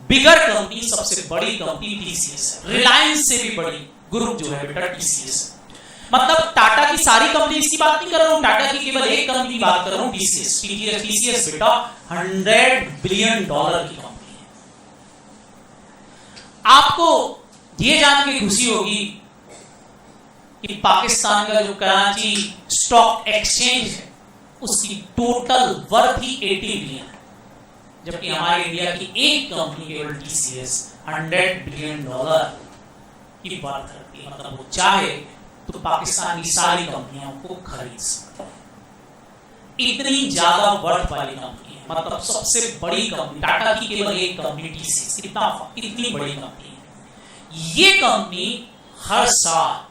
S1: बिगर कंपनी, सबसे बड़ी कंपनी टीसीएस है। रिलायंस से भी बड़ी ग्रुप जो है बेटा टीसीएस है। मतलब टाटा की सारी कंपनीज की बात नहीं कर रहा हूं, टाटा की केवल एक कंपनी की बात कर रहा हूं, टीसीएस। टीसीएस बेटा $100 बिलियन की कंपनी है। आपको यह जान के खुशी होगी कि पाकिस्तान का जो कराची स्टॉक एक्सचेंज है उसकी टोटल वर्थ ही $80 बिलियन है, जबकि हमारे इंडिया की एक कंपनी केवल टीसीएस $100 बिलियन की बात करती है। मतलब वो चाहे तो पाकिस्तान की सारी कंपनियों को खरीद सकता है। इतनी ज्यादा वर्थ वाली कंपनी है, मतलब सबसे बड़ी कंपनी, टाटा की केवल एक कंपनी टीसीएस, इतनी बड़ी कंपनी है। ये कंपनी हर साल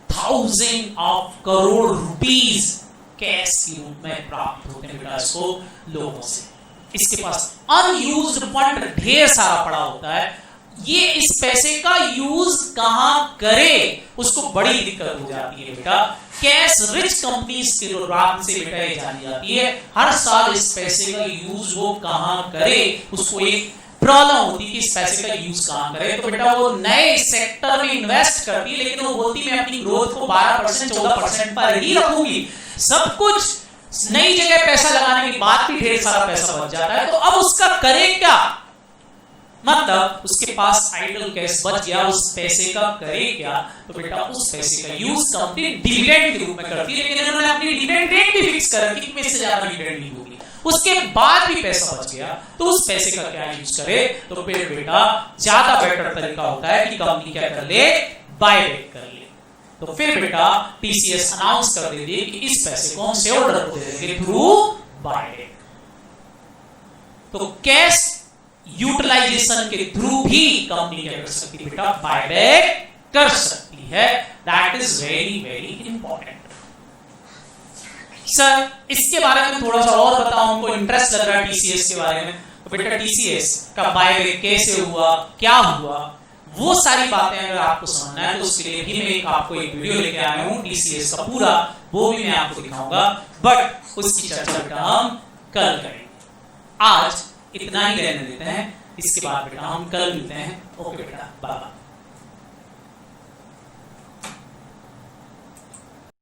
S1: 1000 करोड़ रुपीस कैश के रूप में प्राप्त होते हैं बेटा इसको लोगों से। इसके पास अनयूज्ड फंड ढेर सारा पड़ा होता है। ये इस पैसे का यूज कहां करे उसको बड़ी दिक्कत हो जाती है बेटा। कैश रिच कंपनीज के नाम से बेटा ये जानी जाती है। हर साल इस पैसे का यूज वो कहां करे, उसको एक प्रॉब्लम होती है कि इस पैसे का यूज कहां करे। तो बेटा वो नए सेक्टर में इन्वेस्ट करती है, लेकिन वो बोलती मैं अपनी ग्रोथ को 12% 14% पर ही रखूंगी। सब कुछ नई जगह पैसा लगाने के बाद भी ढेर सारा पैसा बच जाता है, तो अब उसका करे क्या? मतलब उसके पास आइडल कैश बच गया, उस पैसे का करे क्या? तो बेटा उस पैसे का यूज कंपनी डिविडेंड के रूप में करती है, लेकिन इन्होंने अपनी डिविडेंड रेट भी फिक्स कर रखी कि इससे ज्यादा डिविडेंड नहीं होगी। उसके बाद भी पैसा बच गया तो उस पैसे का क्या यूज करे? तो फिर बेटा ज्यादा बेटर तरीका होता है कि कंपनी क्या कर ले, बायबैक कर ले। तो फिर बेटा टीसीएस अनाउंस कर देती है कि इस पैसे को हम शेयर होल्डर को दे देंगे थ्रू बायबैक। तो कैश यूटिलाइजेशन के थ्रू भी कंपनी क्या कर सकती है बेटा, बायबैक कर सकती है। That is very very important. Sir इसके बारे में थोड़ा सा और बताओ, हमको इंटरेस्ट लग रहा है टीसीएस के बारे में। तो बेटा टीसीएस का बायबैक कैसे हुआ, क्या हुआ, वो सारी बातें अगर आपको समझना है तो उसके लिए भी मैं आपको एक वीडियो लेके आया हूं टीसीएस का पूरा, वो भी मैं आपको दिखाऊंगा, बट उसकी चर्चा बेटा हम कल करेंगे। आज इतना ही रहने देते हैं, इसके बाद बेटा हम कल मिलते हैं। ओके बेटा, बाय बाय।